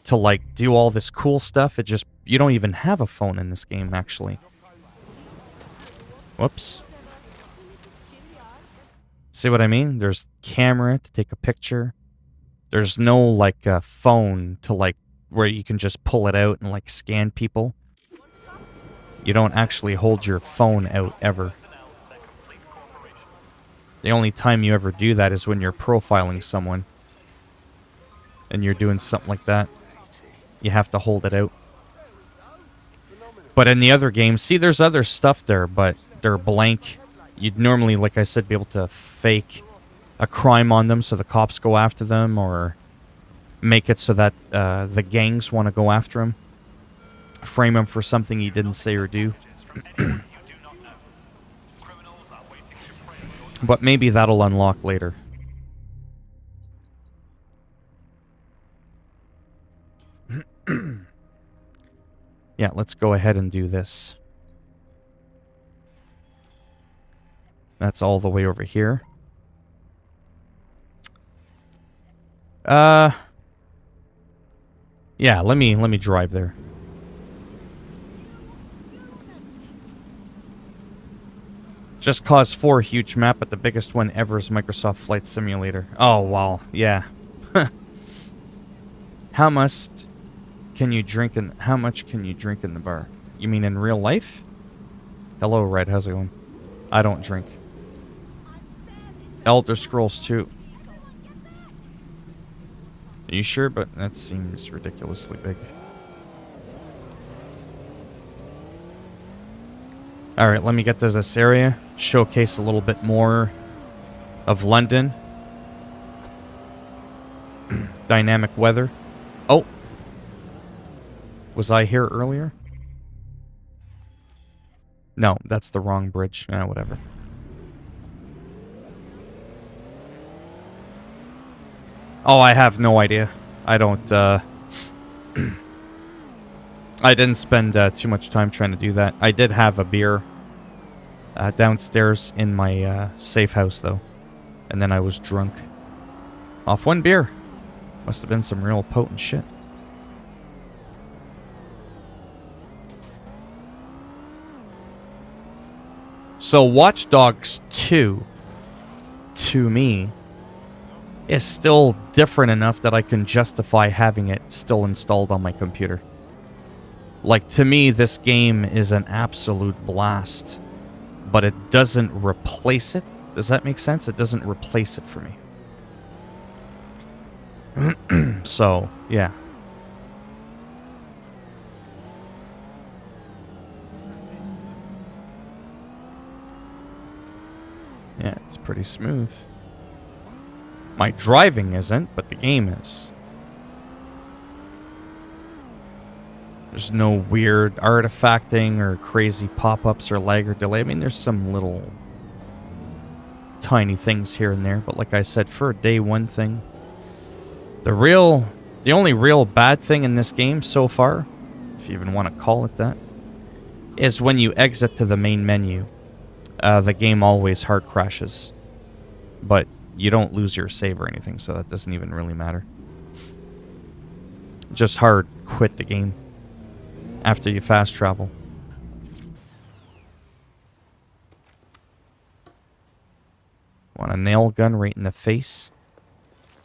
to like do all this cool stuff. You don't even have a phone in this game actually. Whoops. See what I mean? There's camera to take a picture. There's no like phone to like where you can just pull it out and like scan people. You don't actually hold your phone out ever. The only time you ever do that is when you're profiling someone and you're doing something like that. You have to hold it out. But in the other games, see, there's other stuff there, but they're blank. You'd normally, like I said, be able to fake a crime on them so the cops go after them, or make it so that the gangs want to go after him. Frame him for something he didn't say or do. But maybe that'll unlock later. Yeah, let's go ahead and do this. That's all the way over here. Yeah, let me drive there. Just Cause 4 huge map, but the biggest one ever is Microsoft Flight Simulator. Oh, wow. Yeah. How much can you drink in the bar? You mean in real life? Hello, Red. How's it going? I don't drink. Elder Scrolls 2. Are you sure? But that seems ridiculously big. Alright, let me get to this area. Showcase a little bit more of London. Dynamic weather. Oh! Was I here earlier? No, that's the wrong bridge. Whatever. Oh, I have no idea. I don't, I didn't spend too much time trying to do that. I did have a beer downstairs in my safe house, though. And then I was drunk. Off one beer. Must have been some real potent shit. So Watch Dogs 2, to me, is still different enough that I can justify having it still installed on my computer. Like, to me, this game is an absolute blast, but it doesn't replace it. Does that make sense? It doesn't replace it for me. So, yeah. Yeah, it's pretty smooth. My driving isn't, but the game is. There's no weird artifacting or crazy pop-ups or lag or delay. I mean, there's some little tiny things here and there, but like I said, for a day one thing, the only real bad thing in this game so far, if you even want to call it that, is when you exit to the main menu. The game always hard crashes, but you don't lose your save or anything, so that doesn't even really matter. Just hard quit the game after you fast travel. Want a nail gun right in the face?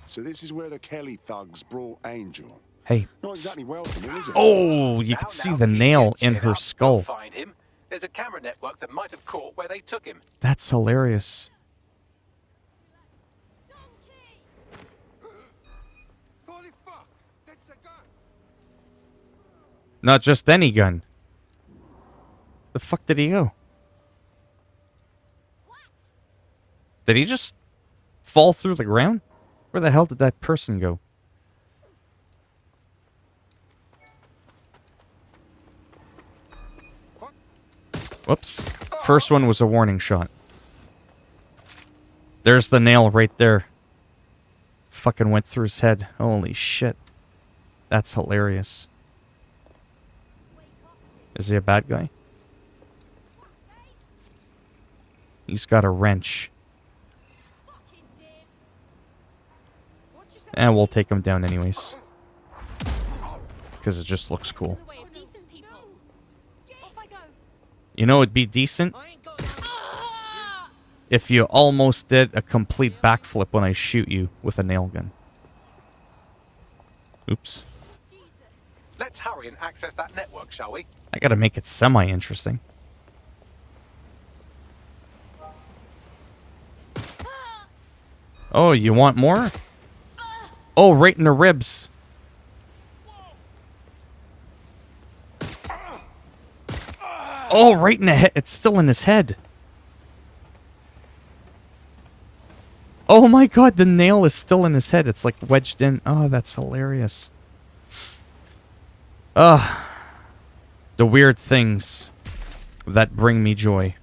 So this is where the Kelly thugs brought Angel. Hey. Not exactly welcoming, is it? Oh, you can see the nail in her skull. Find him. There's a camera network that might have caught where they took him. That's hilarious. Holy fuck! That's a gun! Not just any gun. The fuck did he go? Did he just fall through the ground? Where the hell did that person go? Whoops. First one was a warning shot. There's the nail right there. Fucking went through his head. Holy shit. That's hilarious. Is he a bad guy? He's got a wrench. And we'll take him down anyways. Because it just looks cool. You know it'd be decent? If you almost did a complete backflip when I shoot you with a nail gun. Oops. Let's hurry and access that network, shall we? I gotta make it semi-interesting. Oh, you want more? Oh, right in the ribs. Oh, right in the head. It's still in his head. Oh my god, the nail is still in his head. It's like wedged in. Oh, that's hilarious. The weird things that bring me joy.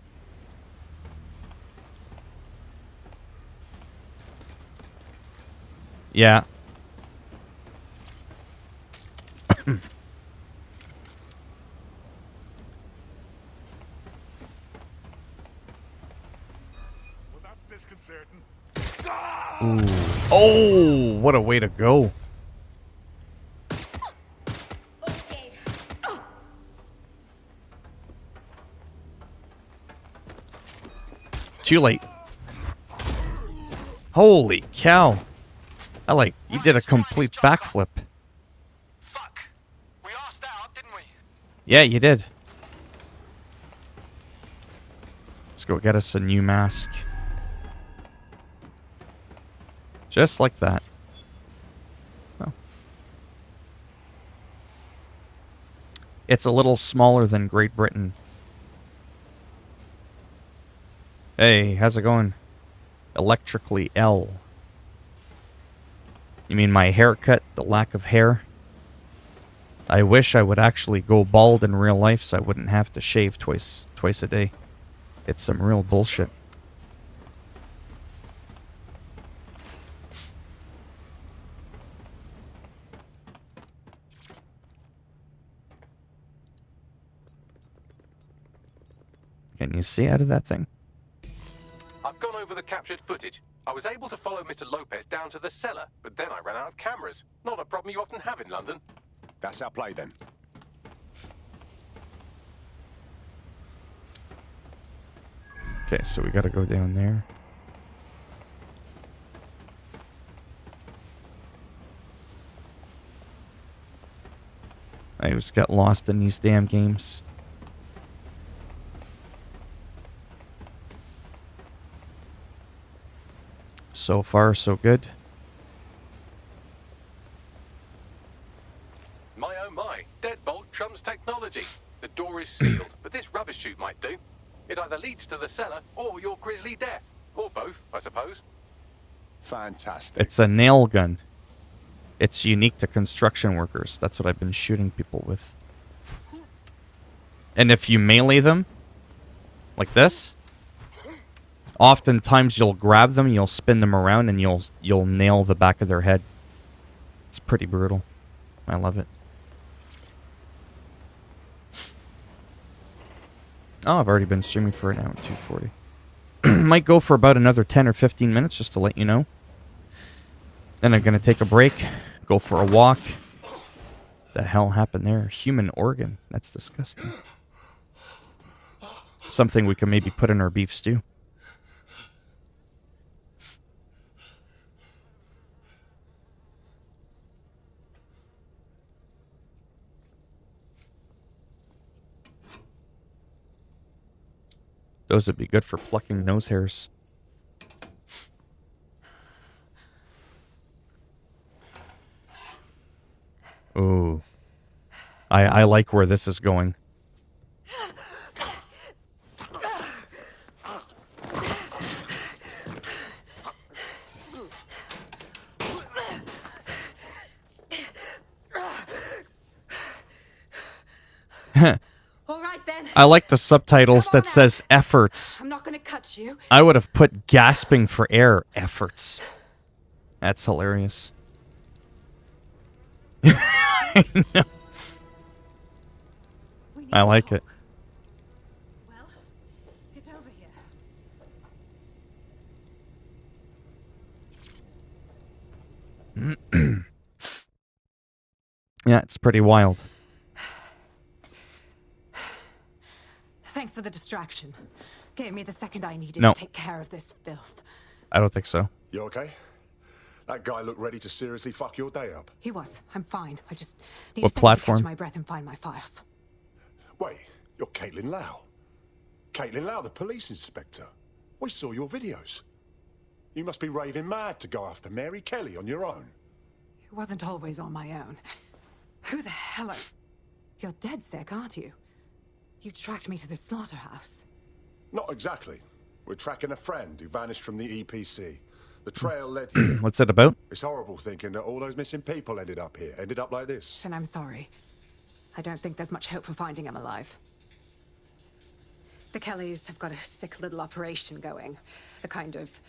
Yeah. Ooh. Oh, what a way to go. Too late. Holy cow. You did a complete backflip. Fuck. We asked out, didn't we? Yeah, you did. Let's go get us a new mask. Just like that. Oh. It's a little smaller than Great Britain. Hey, how's it going? Electrically L. You mean my haircut, the lack of hair? I wish I would actually go bald in real life so I wouldn't have to shave twice a day. It's some real bullshit. Can you see out of that thing? I've gone over the captured footage. I was able to follow Mr. Lopez down to the cellar, but then I ran out of cameras. Not a problem you often have in London. That's our play then. Okay, so we gotta go down there. I just got lost in these damn games. So far, so good. My oh my, deadbolt trumps technology. The door is sealed, but this rubbish chute might do. It either leads to the cellar or your grisly death. Or both, I suppose. Fantastic. It's a nail gun. It's unique to construction workers. That's what I've been shooting people with. And if you melee them, like this, oftentimes you'll grab them, you'll spin them around, and you'll nail the back of their head. It's pretty brutal. I love it. Oh, I've already been streaming for an hour and 2:40. Might go for about another 10 or 15 minutes just to let you know. Then I'm going to take a break, go for a walk. The hell happened there? Human organ. That's disgusting. Something we can maybe put in our beef stew. Those would be good for plucking nose hairs. Ooh. I like where this is going. All right then. I like the subtitles that says efforts. I'm not gonna cut you. I would have put gasping for air efforts. That's hilarious. I know. I like it. Well, it's over here. Yeah, it's pretty wild. Thanks for the distraction. Gave me the second I needed No. to take care of this filth. I don't think so. You okay? That guy looked ready to seriously fuck your day up. He was. I'm fine. I just need What a second to platform? catch my breath and find my files. Wait, you're Caitlin Lau. Caitlin Lau, the police inspector. We saw your videos. You must be raving mad to go after Mary Kelly on your own. It wasn't always on my own. Who the hell are... You're dead sick, aren't you? You tracked me to the slaughterhouse. Not exactly. We're tracking a friend who vanished from the EPC. The trail led here. What's it about? It's horrible thinking that all those missing people ended up here, ended up like this. And I'm sorry. I don't think there's much hope for finding him alive. The Kellys have got a sick little operation going. A kind of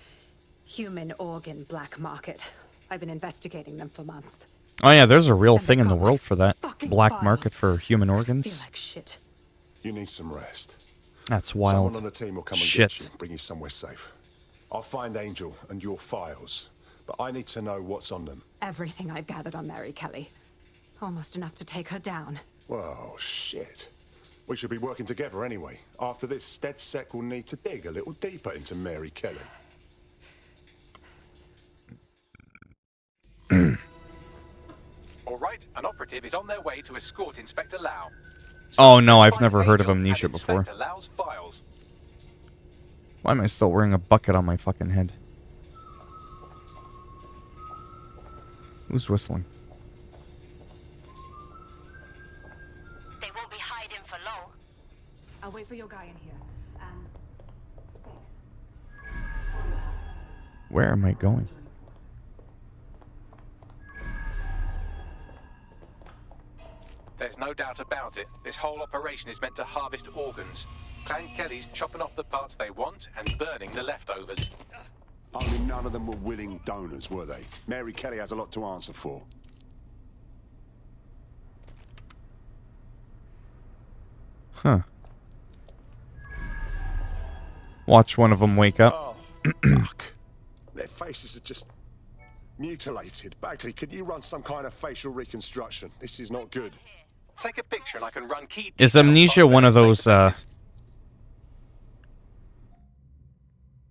human organ black market. I've been investigating them for months. Oh yeah, there's a real And thing they've in the got world my for that. fucking Black files. market for human I feel organs. like shit. You need some rest. That's Someone wild. on the team will come and Shit. get you, bring you somewhere safe. I'll find Angel and your files, but I need to know what's on them. Everything I've gathered on Mary Kelly. Almost enough to take her down. Well, shit. We should be working together anyway. After this, DedSec will need to dig a little deeper into Mary Kelly. All right, an operative is on their way to escort Inspector Lau. Oh no, I've Find never heard of Angel and Amnesia before. Inspector Lau's files. Why am I still wearing a bucket on my fucking head? Who's whistling? They won't be hiding for long. I'll wait for your guy in here. And... Where am I going? There's no doubt about it. This whole operation is meant to harvest organs. Clan Kelly's chopping off the parts they want and burning the leftovers. Only none of them were willing donors, were they? Mary Kelly has a lot to answer for. Huh. Watch one of them wake up. Oh, fuck. Their faces are just mutilated. Bagley, can you run some kind of facial reconstruction? This is not good. Take a picture and I can run key Is details Amnesia on one of their those, databases.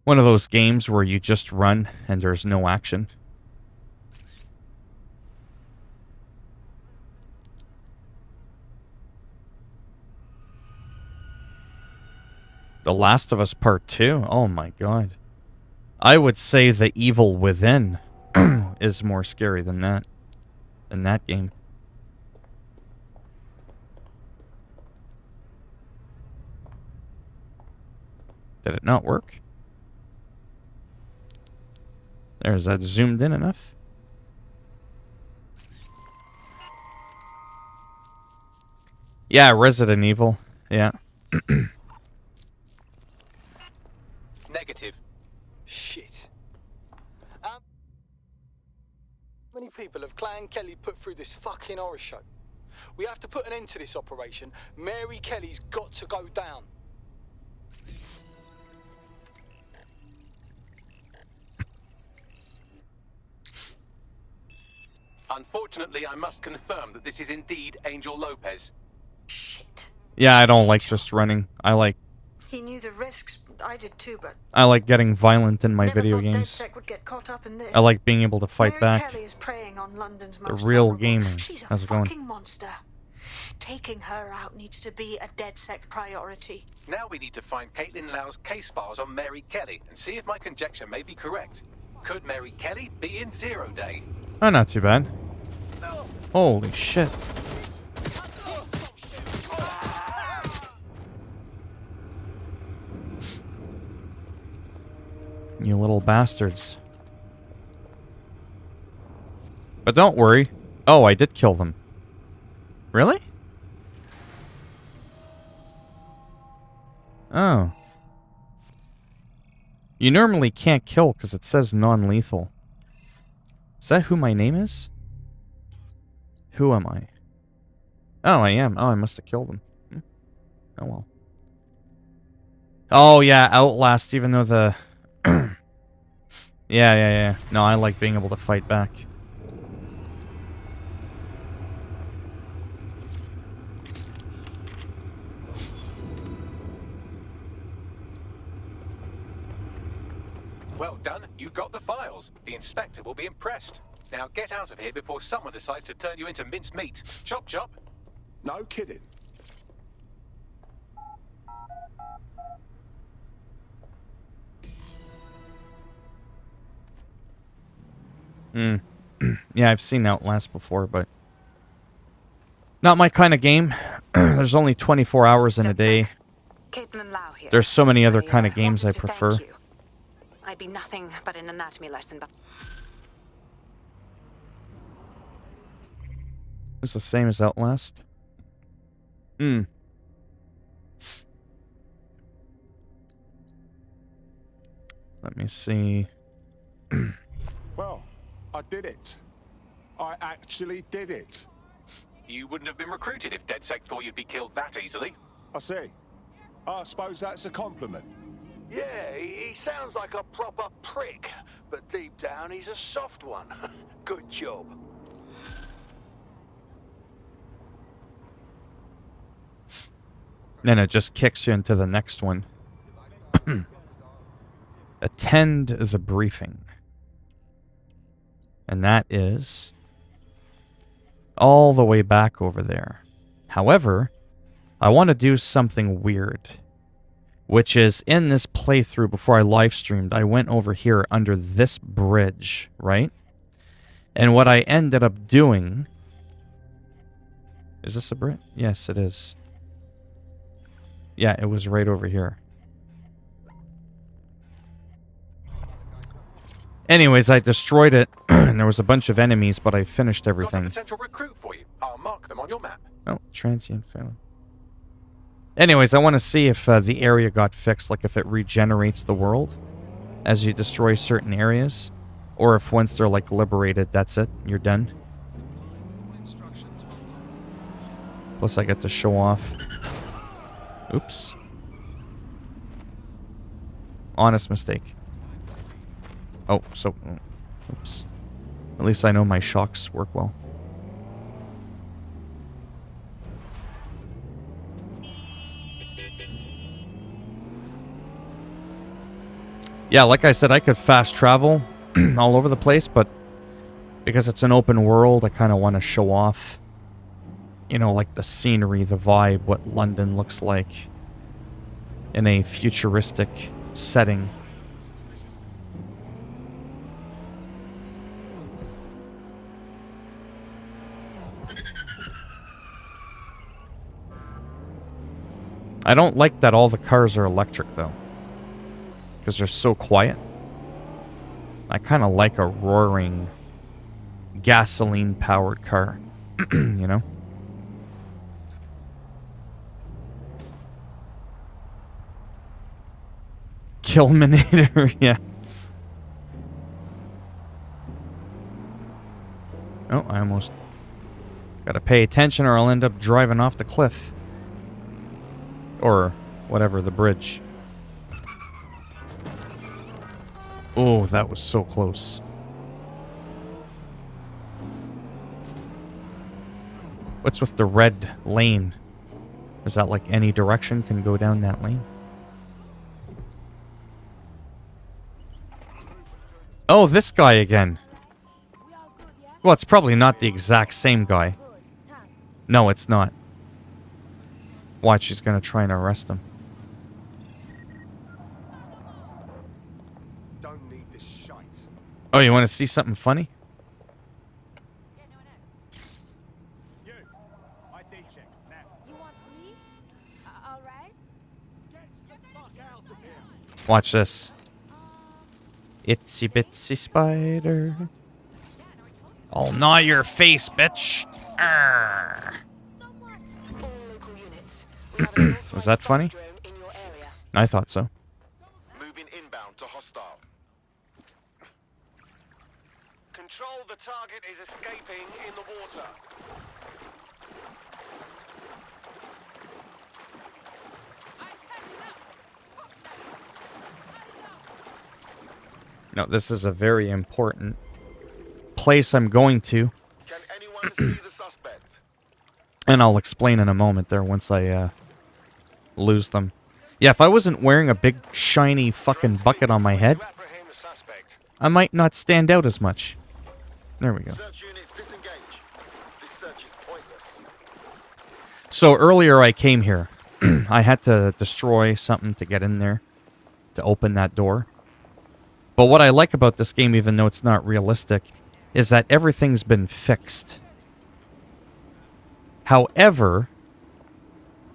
One of those games where you just run and there's no action? The Last of Us Part 2? Oh my god. I would say The Evil Within is more scary than that. In that game. Did it not work? There's that zoomed in enough. Yeah, Resident Evil. Yeah. Negative. Shit. Many people have Clan Kelly put through this fucking horror show. We have to put an end to this operation. Mary Kelly's got to go down. Unfortunately, I must confirm that this is indeed Angel Lopez. Shit. Yeah, I don't like just running. I like He knew the risks. I did too, but getting violent in my never video thought games. DedSec would get caught up in this. I like being able to fight Mary back. Kelly is preying on London's The most real vulnerable. gamer. She's a How's it going? fucking monster. Taking her out needs to be a DedSec priority. Now we need to find Caitlin Lau's case files on Mary Kelly and see if my conjecture may be correct. Could Mary Kelly be in Zero Day? Oh, not too bad. Holy shit. You little bastards. But don't worry. Oh, I did kill them. Really? Oh. You normally can't kill because it says non-lethal. Is that who my name is? Who am I? Oh, I am. Oh, I must have killed them. Oh well. Oh yeah, Outlast, even though the... Yeah. No, I like being able to fight back. Well done. You got the files. The inspector will be impressed. Now get out of here before someone decides to turn you into minced meat. Chop chop. No kidding. Yeah, I've seen Outlast before, but... Not my kind of game. There's only 24 hours in a day. Caitlin Lau here. There's so many other I, kind of games I wanted to prefer. thank you. I'd be nothing but an anatomy lesson, but... It's the same as Outlast. Let me see. Well, I did it. I actually did it. You wouldn't have been recruited if DedSec thought you'd be killed that easily. I see. I suppose that's a compliment. Yeah, he sounds like a proper prick, but deep down he's a soft one. Good job. Then it just kicks you into the next one. Attend the briefing. And that is all the way back over there. However, I want to do something weird, which is in this playthrough before I live streamed, I went over here under this bridge, right? And what I ended up doing... Is this a bridge? Yes, it is. Yeah, it was right over here. Anyways, I destroyed it, and there was a bunch of enemies, but I finished everything. Got a potential recruit for you. I'll mark them on your map. Oh, transient failed. Anyways, I want to see if the area got fixed, like if it regenerates the world as you destroy certain areas, or if once they're like liberated, that's it, you're done. Plus I get to show off. Oops. Honest mistake. Oh, so... Oops. At least I know my shocks work well. Yeah, like I said, I could fast travel all over the place, but because it's an open world, I kind of want to show off, you know, like the scenery, the vibe, what London looks like in a futuristic setting. I don't like that all the cars are electric, though, because they're so quiet. I kind of like a roaring, gasoline-powered car, you know? Philminator, yeah. Oh, I almost... Gotta pay attention or I'll end up driving off the cliff. Or whatever, the bridge. Oh, that was so close. What's with the red lane? Is that like any direction can go down that lane? Oh, this guy again. Well, it's probably not the exact same guy. No, it's not. Watch, she's gonna try and arrest him. Don't need this shite. Oh, you want to see something funny? You, ID check now. You want me? All right. Get the fuck out of here. Watch this. Itsy bitsy spider. Oh, gnaw your face, bitch. Arrgh. Was that funny? I thought so. Moving inbound to hostile. Control, the target is escaping in the water. No, this is a very important place I'm going to. Can anyone see the suspect? And I'll explain in a moment there once I lose them. Yeah, if I wasn't wearing a big shiny fucking bucket on my head, I might not stand out as much. There we go. Search units disengage. This search is pointless. So earlier I came here. I had to destroy something to get in there, to open that door. But what I like about this game, even though it's not realistic, is that everything's been fixed. However,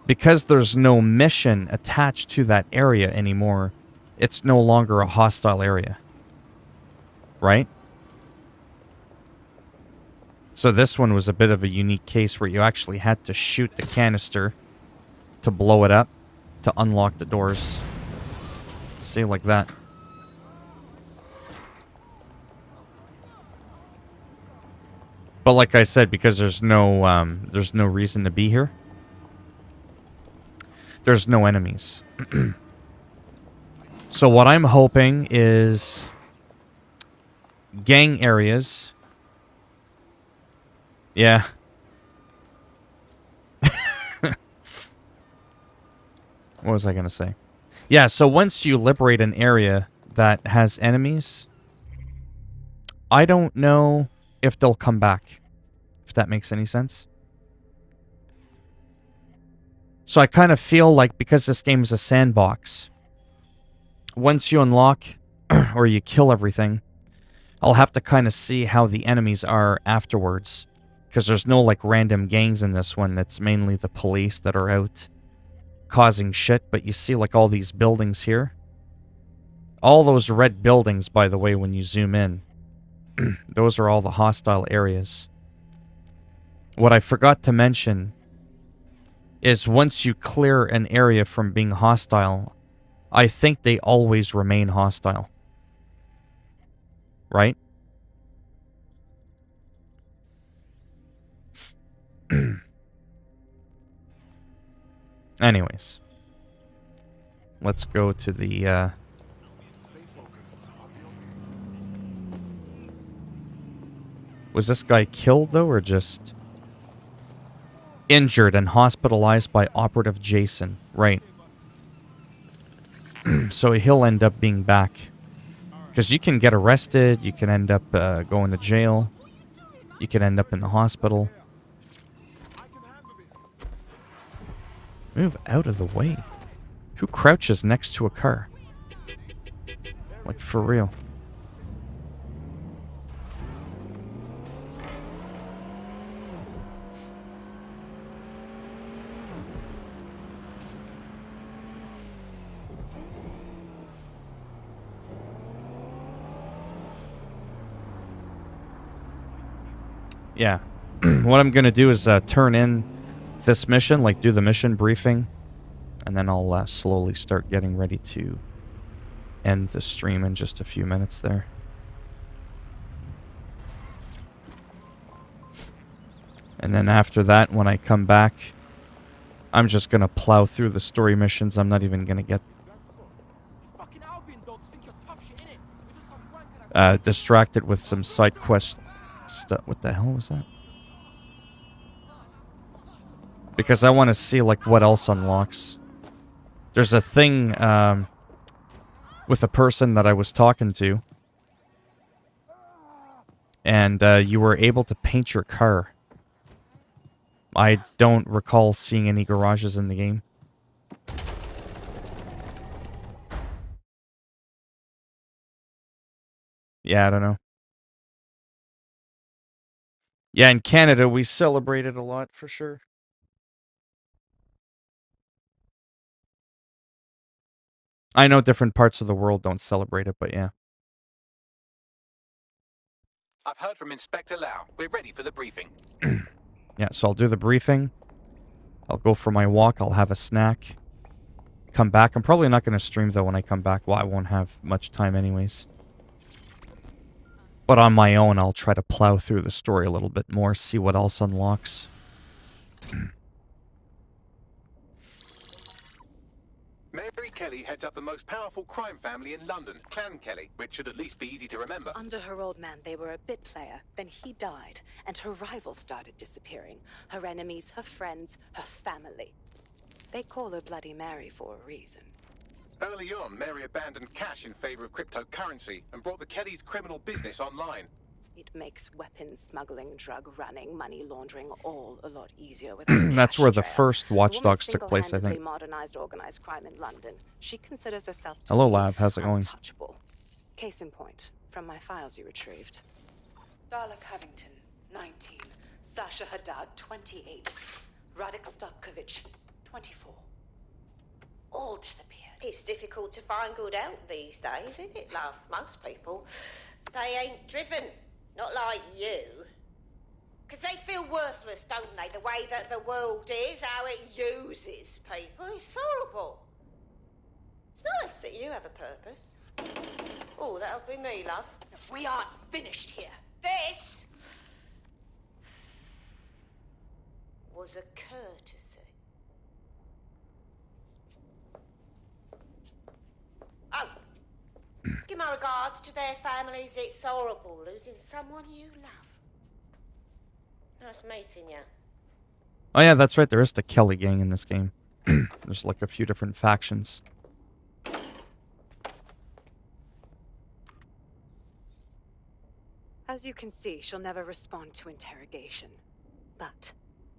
because there's no mission attached to that area anymore, it's no longer a hostile area. Right? So this one was a bit of a unique case where you actually had to shoot the canister to blow it up to unlock the doors. See, like that. But like I said, because there's no reason to be here, there's no enemies. So what I'm hoping is gang areas. Yeah. What was I going to say? Yeah, so once you liberate an area that has enemies, I don't know if they'll come back, if that makes any sense. So I kind of feel like because this game is a sandbox, once you unlock or you kill everything, I'll have to kind of see how the enemies are afterwards. Because there's no like random gangs in this one. It's mainly the police that are out causing shit. But you see like all these buildings here. All those red buildings, by the way, when you zoom in, those are all the hostile areas. What I forgot to mention is once you clear an area from being hostile, I think they always remain hostile. Right? Anyways. Let's go to the, Was this guy killed, though, or just injured and hospitalized by Operative Jason? Right. So he'll end up being back. Because you can get arrested, you can end up going to jail, you can end up in the hospital. Move out of the way. Who crouches next to a car? Like, for real. Yeah. What I'm going to do is turn in this mission, like do the mission briefing, and then I'll slowly start getting ready to end the stream in just a few minutes there. And then after that, when I come back, I'm just going to plow through the story missions. I'm not even going to get distracted with some side quest stuff. What the hell was that? Because I want to see, like, what else unlocks. There's a thing with a person that I was talking to. And you were able to paint your car. I don't recall seeing any garages in the game. Yeah, I don't know. Yeah, in Canada, we celebrated a lot, for sure. I know different parts of the world don't celebrate it, but yeah. I've heard from Inspector Lau. We're ready for the briefing. Yeah, so I'll do the briefing. I'll go for my walk. I'll have a snack. Come back. I'm probably not going to stream, though, when I come back. Well, I won't have much time anyways. But on my own, I'll try to plow through the story a little bit more, see what else unlocks. Mary Kelly heads up the most powerful crime family in London, Clan Kelly, which should at least be easy to remember. Under her old man, they were a bit player. Then he died, and her rivals started disappearing. Her enemies, her friends, her family. They call her Bloody Mary for a reason. Early on, Mary abandoned cash in favor of cryptocurrency and brought the Kellys' criminal business online. It makes weapons smuggling, drug running, money laundering all a lot easier with That's where the first Watch Dogs took place, I think. Modernized organized crime in London. She considers herself to Hello, be Lav. How's it going? untouchable. Case in point, from my files you retrieved. Darla Covington, 19. Sasha Haddad, 28. Radek Stokovich, 24. All disappeared. It's difficult to find good help these days, isn't it, love? Most people, they ain't driven. Not like you. Because they feel worthless, don't they? The way that the world is, how it uses people. It's horrible. It's nice that you have a purpose. Oh, that'll be me, love. We aren't finished here. This was a courtesy. Oh, give my regards to their families. It's horrible losing someone you love. Nice meeting you. Oh yeah, that's right. There is the Kelly gang in this game. There's like a few different factions. As you can see, she'll never respond to interrogation. But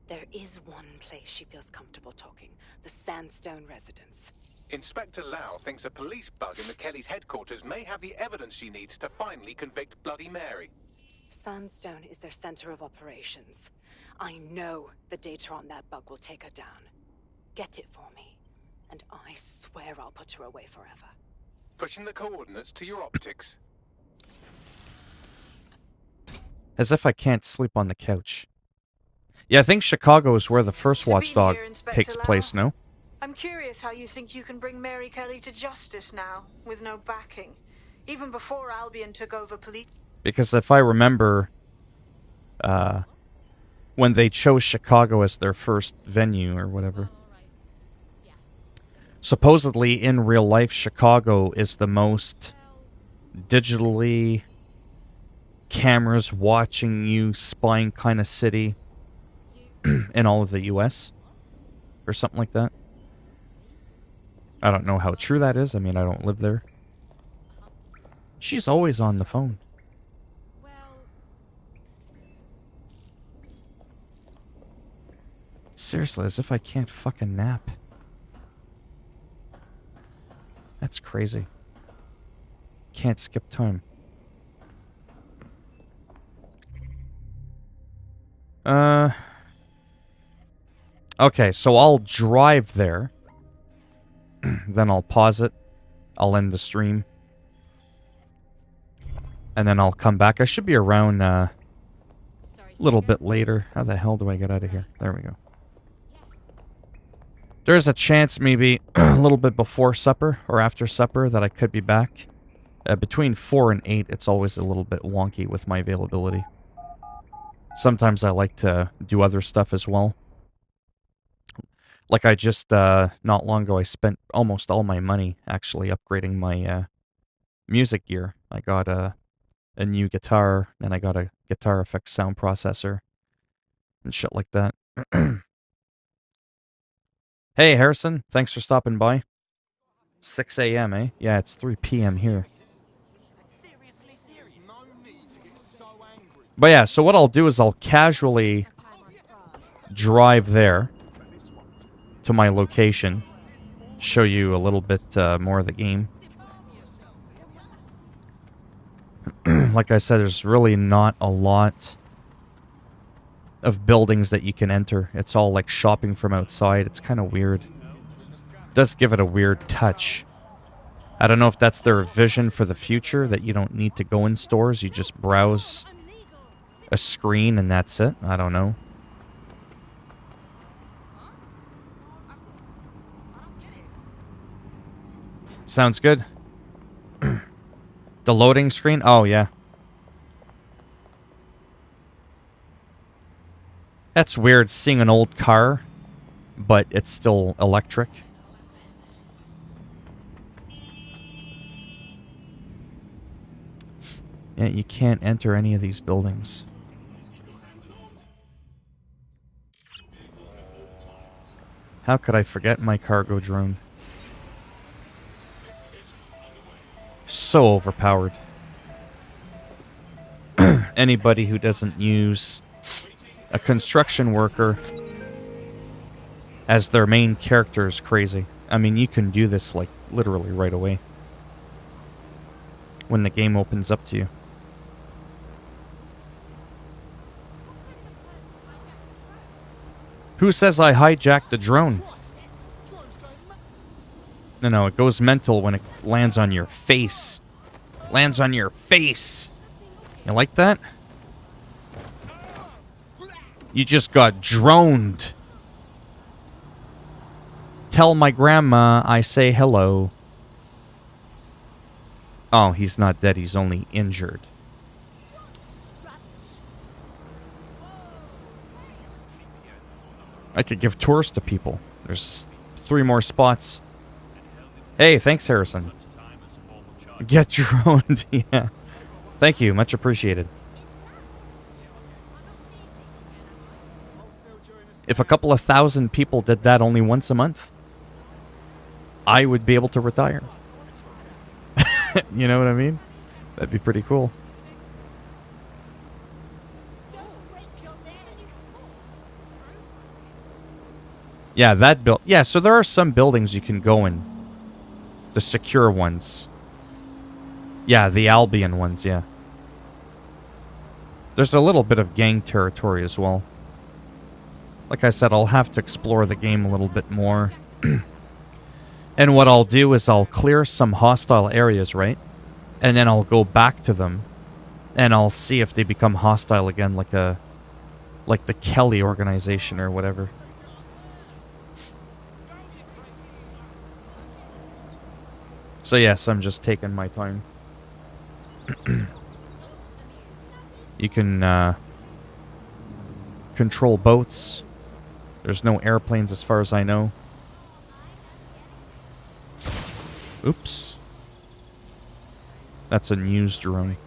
there is one place she feels comfortable talking. The Sandstone residence. Inspector Lau thinks a police bug in the Kellys' headquarters may have the evidence she needs to finally convict Bloody Mary. Sandstone is their center of operations. I know the data on that bug will take her down. Get it for me, and I swear I'll put her away forever. Pushing the coordinates to your optics. As if I can't sleep on the couch. Yeah, I think Chicago is where the first Watchdog takes place, no? I'm curious how you think you can bring Mary Kelly to justice now, with no backing. Even before Albion took over police... Because if I remember, when they chose Chicago as their first venue or whatever, supposedly in real life, Chicago is the most digitally cameras watching you spying kind of city in all of the US or something like that. I don't know how true that is. I mean, I don't live there. She's always on the phone. Seriously, as if I can't fucking nap. That's crazy. Can't skip time. Okay, so I'll drive there. Then I'll pause it. I'll end the stream. And then I'll come back. I should be around a little bit later. How the hell do I get out of here? There we go. There's a chance maybe a little bit before supper or after supper that I could be back. Between 4 and 8, it's always a little bit wonky with my availability. Sometimes I like to do other stuff as well. Like I just, not long ago, I spent almost all my money actually upgrading my music gear. I got a new guitar, and I got a guitar effects sound processor, and shit like that. Hey, Harrison, thanks for stopping by. 6 a.m., eh? Yeah, it's 3 p.m. here. But yeah, so what I'll do is I'll casually drive there to my location, show you a little bit more of the game. Like I said, there's really not a lot of buildings that you can enter. It's all like shopping from outside. It's kind of weird. It does give it a weird touch. I don't know if that's their vision for the future, that you don't need to go in stores. You just browse a screen and that's it. I don't know. Sounds good. The loading screen? Oh, yeah. That's weird, seeing an old car, but it's still electric. Yeah, you can't enter any of these buildings. How could I forget my cargo drone? So overpowered. Anybody who doesn't use a construction worker as their main character is crazy. I mean, you can do this, like, literally right away. When the game opens up to you. Who says I hijacked the drone? No, it goes mental when it lands on your face. Lands on your face. You like that? You just got droned. Tell my grandma I say hello. Oh, he's not dead. He's only injured. I could give tours to people. There's 3 more spots. Hey, thanks, Harrison. Get droned. Yeah. Thank you. Much appreciated. If a couple of thousand people did that only once a month, I would be able to retire. You know what I mean? That'd be pretty cool. Yeah, that build. Yeah, so there are some buildings you can go in. The secure ones. Yeah, the Albion ones, yeah. There's a little bit of gang territory as well. Like I said, I'll have to explore the game a little bit more. And what I'll do is I'll clear some hostile areas, right? And then I'll go back to them. And I'll see if they become hostile again, like the Kelly organization or whatever. So yes, I'm just taking my time. You can control boats. There's no airplanes as far as I know. Oops. That's a news drone.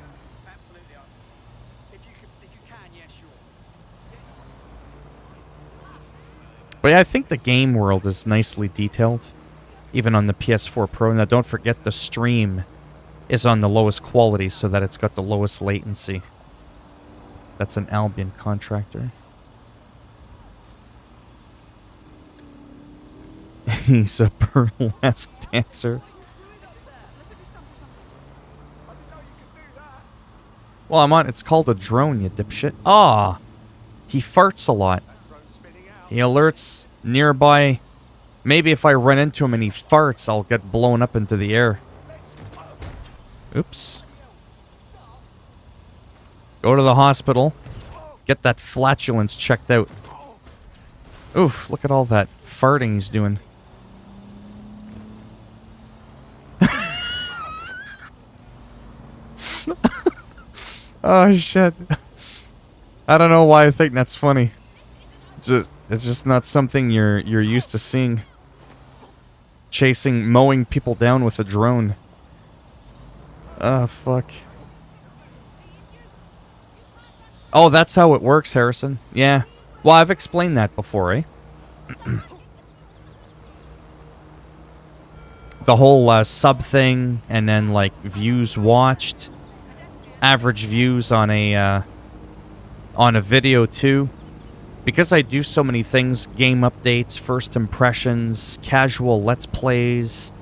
But yeah, I think the game world is nicely detailed. Even on the PS4 Pro. Now don't forget the stream is on the lowest quality so that it's got the lowest latency. That's an Albion contractor. He's a burlesque dancer. Well, I'm on. It's called a drone, you dipshit. Ah! He farts a lot. He alerts nearby. Maybe if I run into him and he farts, I'll get blown up into the air. Oops. Go to the hospital. Get that flatulence checked out. Oof, look at all that farting he's doing. Oh, shit. I don't know why I think that's funny. It's just not something you're used to seeing. Mowing people down with a drone. Oh, fuck. Oh, that's how it works, Harrison. Yeah. Well, I've explained that before, eh? The whole sub thing, and then, like, views watched. Average views on a video, too. Because I do so many things, game updates, first impressions, casual Let's Plays,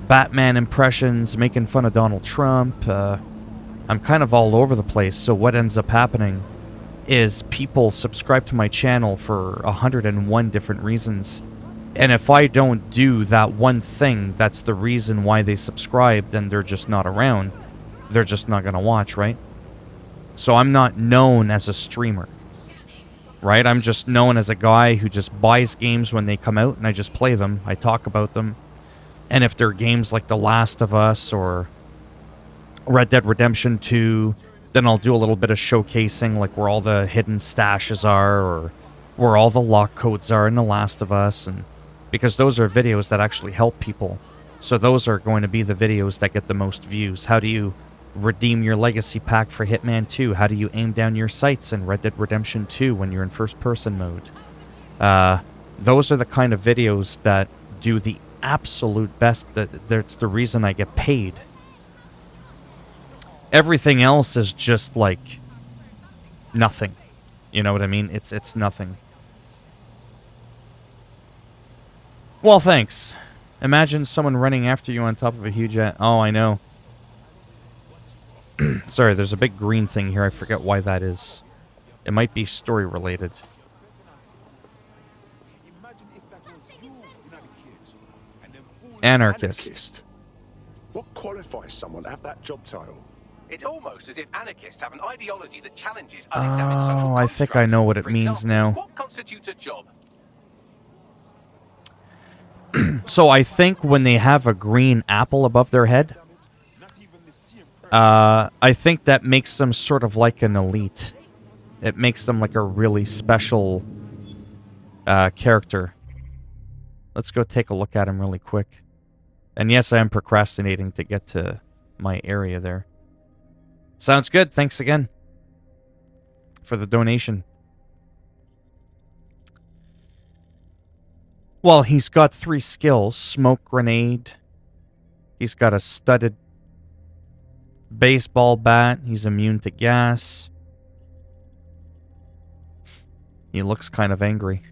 Batman impressions, making fun of Donald Trump, I'm kind of all over the place, so what ends up happening is people subscribe to my channel for 101 different reasons. And if I don't do that one thing that's the reason why they subscribe, then they're just not around. They're just not going to watch, right? So I'm not known as a streamer. Right? I'm just known as a guy who just buys games when they come out and I just play them. I talk about them. And if they're games like The Last of Us or Red Dead Redemption 2, then I'll do a little bit of showcasing, like where all the hidden stashes are or where all the lock codes are in The Last of Us. And because those are videos that actually help people. So those are going to be the videos that get the most views. How do you redeem your legacy pack for Hitman 2? How do you aim down your sights in Red Dead Redemption 2 when you're in first-person mode? Those are the kind of videos that do the absolute best. That's the reason I get paid. Everything else is just like nothing. You know what I mean? It's nothing. Well, thanks. Imagine someone running after you on top of a huge... Oh, I know. Sorry, there's a big green thing here. I forget why that is. It might be story related. Anarchist. What qualifies someone to have that job title? It's almost as if anarchists have an ideology that challenges unexamined social Oh, I think I know what it For means example, now. What constitutes a job? So I think when they have a green apple above their head, I think that makes them sort of like an elite. It makes them like a really special character. Let's go take a look at him really quick. And yes, I am procrastinating to get to my area there. Sounds good. Thanks again for the donation. Well, he's got 3 skills. Smoke grenade. He's got a studded baseball bat. He's immune to gas. He looks kind of angry.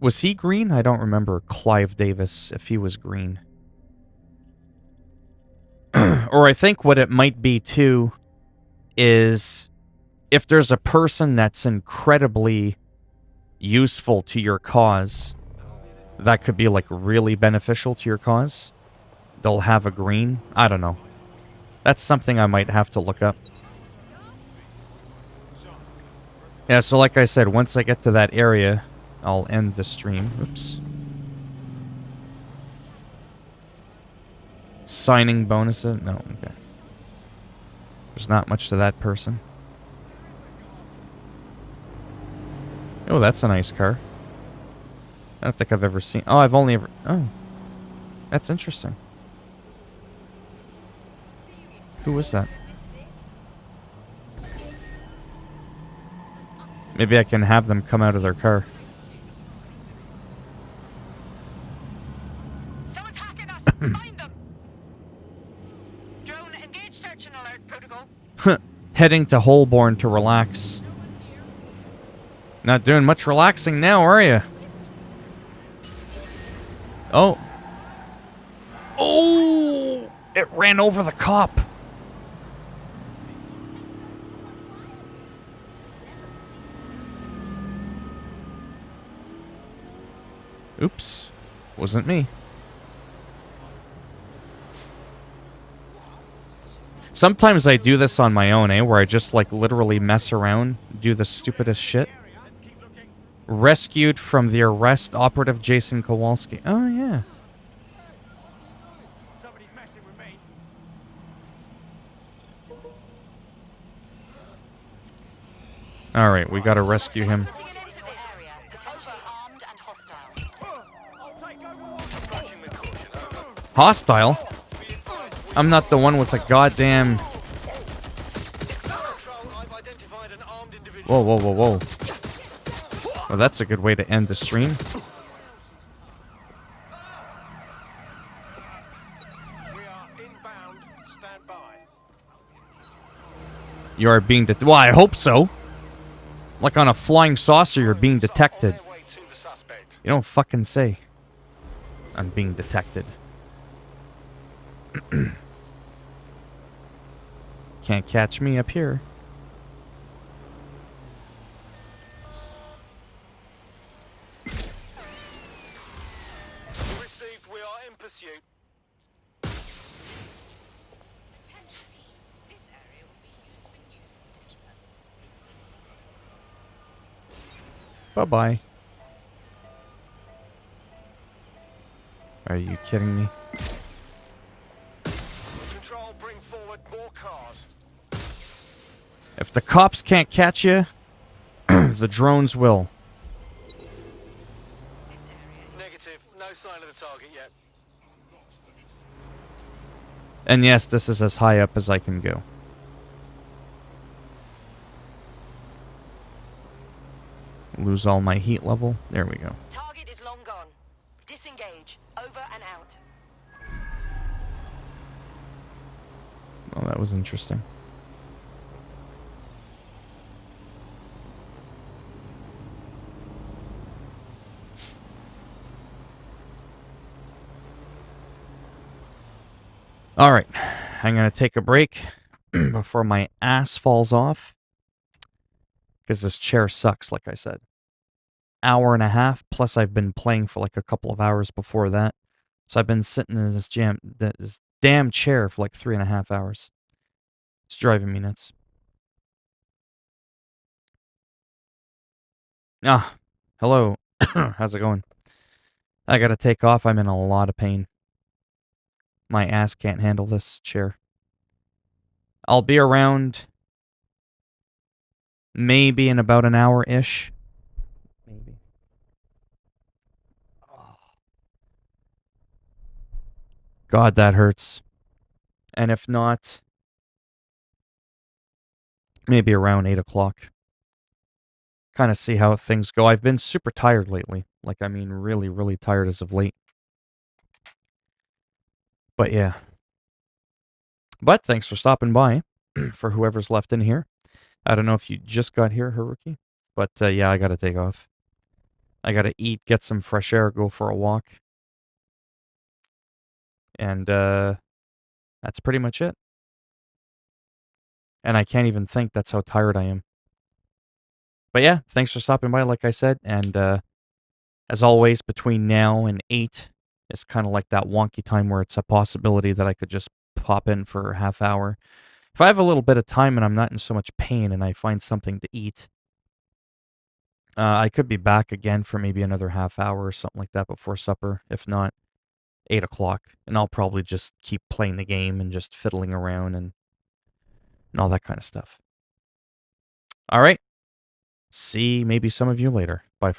Was he green? I don't remember Clive Davis, if he was green. Or I think what it might be, too, is if there's a person that's incredibly useful to your cause, that could be, like, really beneficial to your cause, they'll have a green. I don't know. That's something I might have to look up. Yeah, so like I said, once I get to that area, I'll end the stream. Oops. Signing bonuses? No, okay. There's not much to that person. Oh, that's a nice car. I don't think I've ever seen... Oh, I've only ever... Oh. That's interesting. Who was that? Maybe I can have them come out of their car. Someone's hacking us! Find them! Drone, engage search and alert protocol. Heading to Holborn to relax. Not doing much relaxing now, are you? Oh. Oh! It ran over the cop. Oops. Wasn't me. Sometimes I do this on my own, where I just, like, literally mess around, do the stupidest shit. Rescued from the arrest, Operative Jason Kowalski. Oh, yeah. Alright, we gotta rescue him. Hostile? I'm not the one with a goddamn... Whoa, whoa, whoa, whoa. Well, that's a good way to end the stream. You are being detected. Well, I hope so. Like on a flying saucer, you're being detected. You don't fucking say. I'm being detected. Can't catch me up here. Bye-bye. Are you kidding me? Control, bring forward more cars. If the cops can't catch you, the drones will. Negative. No sign of the target yet. And yes, this is as high up as I can go. Lose all my heat level. There we go. Target is long gone. Disengage. Over and out. Well, that was interesting. All right, I'm going to take a break before my ass falls off. Because this chair sucks, like I said. Hour and a half, plus I've been playing for like a couple of hours before that. So I've been sitting in this damn chair for like 3.5 hours. It's driving me nuts. Ah, hello. How's it going? I gotta take off. I'm in a lot of pain. My ass can't handle this chair. I'll be around maybe in about an hour-ish. Maybe. God, that hurts. And if not, maybe around 8 o'clock. Kind of see how things go. I've been super tired lately. Like, I mean, really, really tired as of late. But yeah. But thanks for stopping by, for whoever's left in here. I don't know if you just got here, Haruki. But yeah, I gotta take off. I gotta eat, get some fresh air, go for a walk. And that's pretty much it. And I can't even think that's how tired I am. But yeah, thanks for stopping by, like I said. And as always, between now and 8, it's kind of like that wonky time where it's a possibility that I could just pop in for a half hour. If I have a little bit of time and I'm not in so much pain and I find something to eat, I could be back again for maybe another half hour or something like that before supper. If not, 8 o'clock. And I'll probably just keep playing the game and just fiddling around and all that kind of stuff. All right. See maybe some of you later. Bye for now.